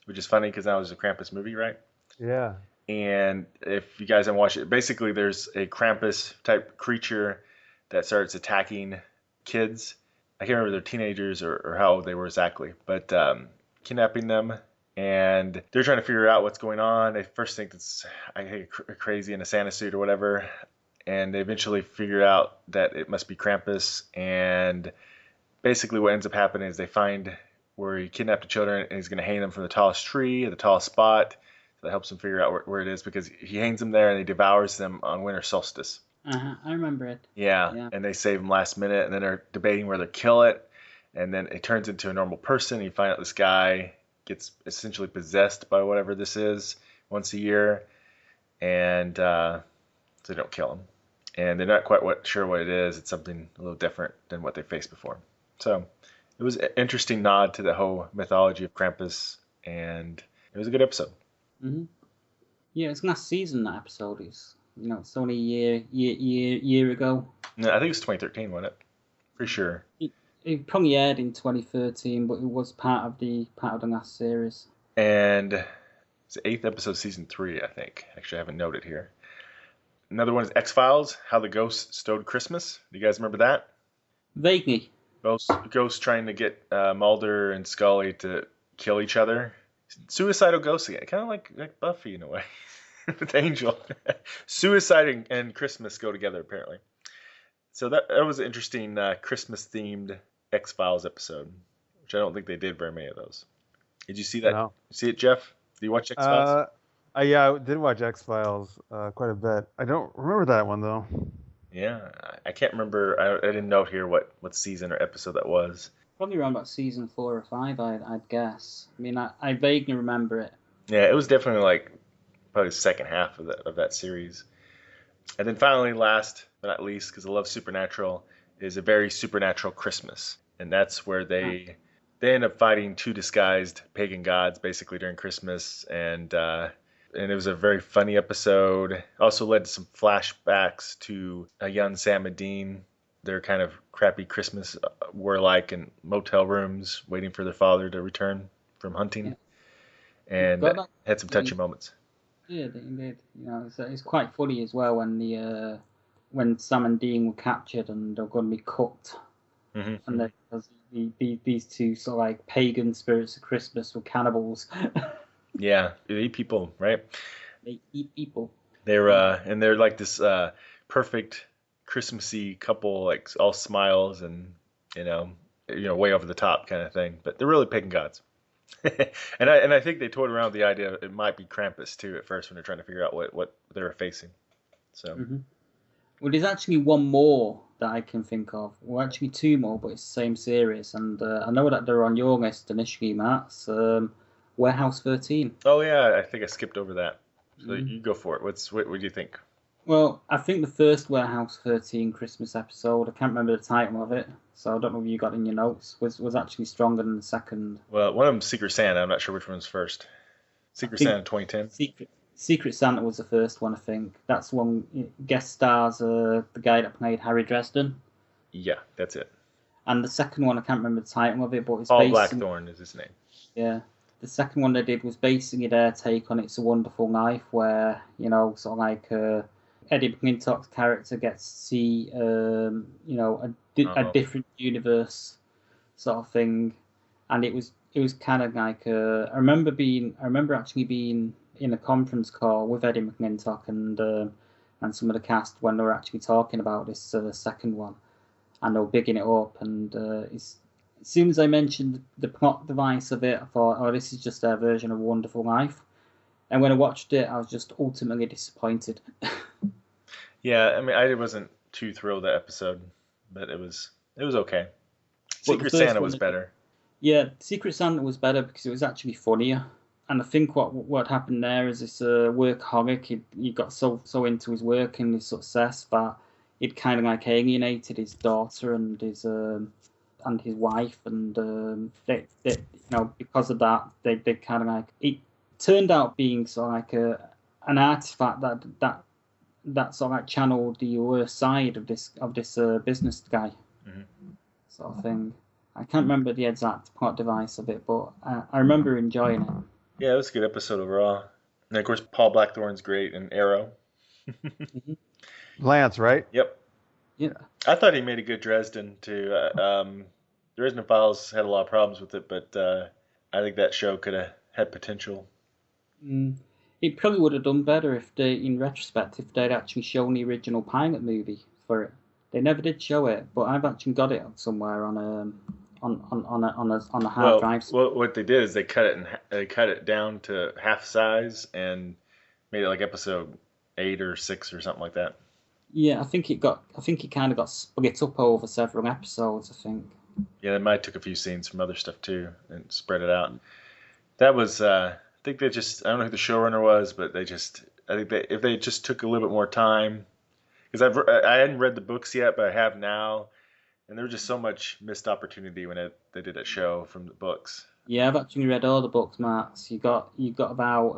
which is funny because that was a Krampus movie, right?
Yeah.
And if you guys haven't watched it, basically there's a Krampus type creature that starts attacking kids. I can't remember if they're teenagers or how old they were exactly, but kidnapping them. And they're trying to figure out what's going on. They first think it's crazy in a Santa suit or whatever. And they eventually figure out that it must be Krampus. And basically what ends up happening is they find where he kidnapped the children and he's going to hang them from the tallest tree at the tallest spot. That helps him figure out where it is because he hangs them there and he devours them on winter solstice.
I remember it.
Yeah, and they save him last minute and then they're debating whether to kill it. And then it turns into a normal person. You find out this guy gets essentially possessed by whatever this is once a year. And so they don't kill him. And they're not quite sure what it is. It's something a little different than what they faced before. So it was an interesting nod to the whole mythology of Krampus. And it was a good episode.
Mm-hmm. Yeah, it's last season that episode is. It's only a year ago.
No, I think it's 2013, wasn't it? Pretty sure.
It probably aired in 2013, but it was part of the last series.
And it's the 8th episode, season 3, I think. Actually, I haven't noted here. Another one is X-Files, How the Ghosts Stole Christmas. Do you guys remember that?
Vaguely.
Ghosts trying to get Mulder and Scully to kill each other. Suicidal ghosts again, kind of like Buffy in a way. with Angel. Suicide and Christmas go together, apparently. So that was an interesting Christmas-themed X-Files episode, which I don't think they did very many of those. Did you see that?
No.
See it, Jeff? Did you watch X-Files?
Yeah, I did watch X-Files quite a bit. I don't remember that one, though.
Yeah, I can't remember. I didn't note here what season or episode that was.
Probably around about season 4 or 5, I'd guess. I mean, I vaguely remember it.
Yeah, it was definitely like probably the second half of that series. And then finally, last but not least, because I love Supernatural, is A Very Supernatural Christmas. And that's where they end up fighting two disguised pagan gods basically during Christmas. And it was a very funny episode. Also led to some flashbacks to a young Sam and Dean. Their kind of crappy Christmas were like in motel rooms waiting for their father to return from hunting. Yeah. And had some touchy moments.
Yeah, they did. You know, it's quite funny as well when Sam and Dean were captured and they're going to be cooked, and these two sort of like pagan spirits of Christmas were cannibals.
Yeah, they eat people, right?
They eat people.
They're like this perfect Christmassy couple, like all smiles and you know way over the top kind of thing, but they're really pagan gods. and I think they toyed around with the idea it might be Krampus too at first when they're trying to figure out what they were facing. So,
well, there's actually one more that I can think of. Well, actually two more, but it's the same series, and I know that they're on your list initially, Matt. Warehouse 13.
Oh yeah, I think I skipped over that. So you go for it. What do you think?
Well, I think the first Warehouse 13 Christmas episode, I can't remember the title of it, so I don't know if you got it in your notes, was actually stronger than the second.
Well, one of them Secret Santa. I'm not sure which one's first. Secret Santa 2010.
Secret Santa was the first one, I think. That's one guest stars the guy that played Harry Dresden.
Yeah, that's it.
And the second one, I can't remember the title of it, but it's
Paul Blackthorne is his name.
Yeah. The second one they did was basically their take on It's a Wonderful Life, where, sort of like Eddie McClintock's character gets to see, a different universe sort of thing. And it was kind of like, I remember actually being in a conference call with Eddie McClintock and some of the cast when they were actually talking about this second one. And they were bigging it up, and as soon as I mentioned the plot device of it, I thought, oh, this is just their version of Wonderful Life. And when I watched it, I was just ultimately disappointed.
Yeah, I mean, I wasn't too thrilled that episode, but it was okay. Secret Santa was better.
Yeah, Secret Santa was better because it was actually funnier. And I think what happened there is this workaholic. He got so into his work and his success that it kind of like alienated his daughter and his wife, and they because of that they kind of like it turned out being sort of like an artifact that sort of like channeled the worst side of this business guy, sort of thing. I can't remember the exact plot device of it, but I remember enjoying it.
Yeah, it was a good episode overall. And of course, Paul Blackthorne's great in Arrow.
Lance, right?
Yep.
Yeah.
I thought he made a good Dresden too. Dresden Files had a lot of problems with it, but I think that show could have had potential.
It probably would have done better if in retrospect, if they'd actually shown the original pilot movie for it. They never did show it, but I've actually got it somewhere on a hard drive.
Well, what they did is they cut it down to half size and made it like episode 8 or 6 or something like that.
Yeah, I think it kind of got split up over several episodes, I think.
Yeah, they might have took a few scenes from other stuff too and spread it out. That was, I think I don't know who the showrunner was, but I think if they just took a little bit more time, because I hadn't read the books yet, but I have now, and there was just so much missed opportunity when they did that show from the books.
Yeah, I've actually read all the books, Matt. You got about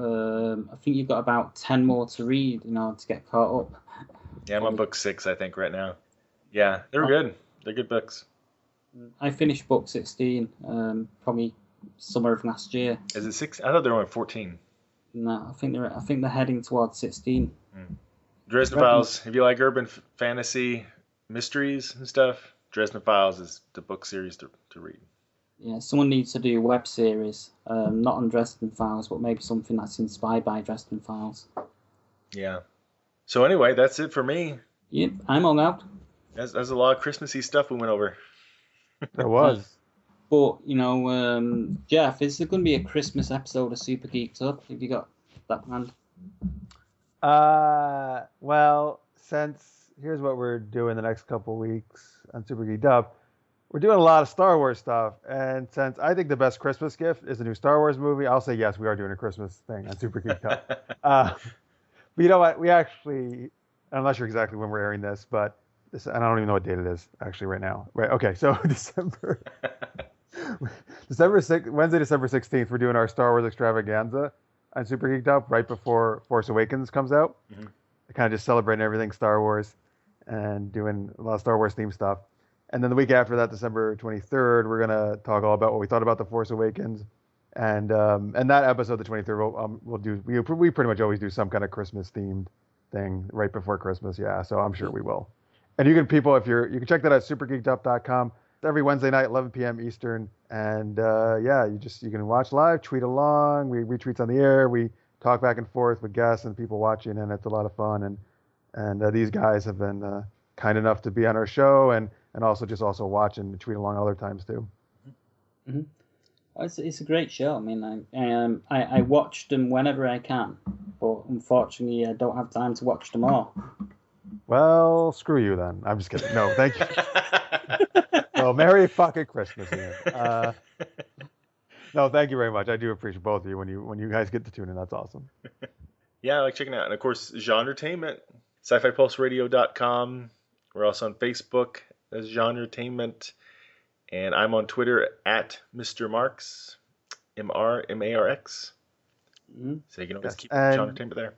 I think you've got about 10 more to read, to get caught up.
Yeah, I'm on book 6, I think, right now. Yeah, they were good. They're good books.
I finished book 16, probably summer of last year.
Is it 6? I thought they were only 14.
No, I think they're heading towards 16.
Dresden Files. If you like urban fantasy mysteries and stuff, Dresden Files is the book series to read.
Yeah, someone needs to do a web series, not on Dresden Files, but maybe something that's inspired by Dresden Files.
Yeah. So anyway, that's it for me.
Yep, I'm all out.
That's a lot of Christmassy stuff we went over.
There was.
But, Jeff, is there going to be a Christmas episode of Super Geeked Up? Have you got that planned?
Well, since here's what we're doing the next couple weeks on Super Geeked Up, we're doing a lot of Star Wars stuff, and since I think the best Christmas gift is a new Star Wars movie, I'll say yes, we are doing a Christmas thing on Super Geeked Up. But you know what? We actually, I'm not sure exactly when we're airing this, but and I don't even know what date it is actually right now. Right? Okay, so December 6th, Wednesday, December 16th, we're doing our Star Wars extravaganza on Super Geeked Up right before Force Awakens comes out. Mm-hmm. Kind of just celebrating everything Star Wars and doing a lot of Star Wars themed stuff. And then the week after that, December 23rd, we're gonna talk all about what we thought about the Force Awakens, and that episode, the 23rd, we'll do. We pretty much always do some kind of Christmas themed thing right before Christmas. Yeah, so I'm sure we will. And you can you can check that out at supergeekedup.com. Every Wednesday night, 11 p.m. Eastern. And you can watch live, tweet along. We retweets on the air. We talk back and forth with guests and people watching, and it's a lot of fun. And these guys have been kind enough to be on our show and also watch and tweet along other times too.
Mm-hmm. It's a great show. I mean, I watch them whenever I can, but unfortunately, I don't have time to watch them all.
Well, screw you then. I'm just kidding. No, thank you. Well, Merry fucking Christmas, Ian. No, thank you very much. I do appreciate both of you when you guys get to tune in. That's awesome.
Yeah, I like checking it out. And of course, GenreTainment, SciFiPulseRadio.com. We're also on Facebook as GenreTainment. And I'm on Twitter at Mr. Marx, MRMARX. Mm-hmm. So you can always keep GenreTainment there.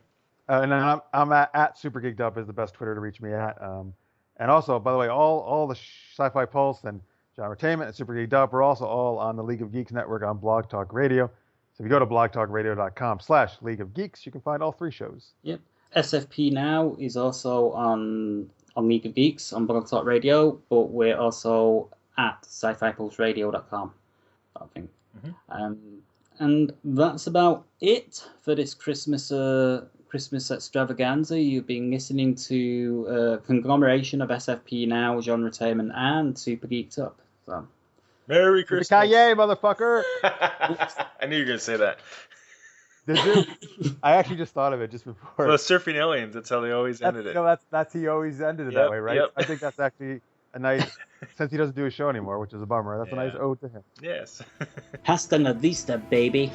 And I'm at Super Geeked Up is the best Twitter to reach me at. And also, by the way, all the Sci-Fi Pulse and GenreTainment and Super Geeked Up are also all on the League of Geeks network on Blog Talk Radio. So if you go to blogtalkradio.com/League of Geeks, you can find all 3 shows.
Yep. SFP-Now is also on League of Geeks on Blog Talk Radio, but we're also at SciFiPulseRadio.com. I think. Mm-hmm. And that's about it for this Christmas extravaganza. You've been listening to a conglomeration of SFP-Now, GenreTainment, and Super Geeked Up. So,
Merry Christmas.
Yippee-ki-yay, motherfucker!
I knew you were going to say that.
Did you? I actually just thought of it just before.
Well, Surfing Aliens, that's how they always ended it.
No, that's he always ended it that way, right? Yep. I think that's actually a nice, since he doesn't do a show anymore, which is a bummer, that's a nice ode to him.
Yes.
Hasta la vista, baby.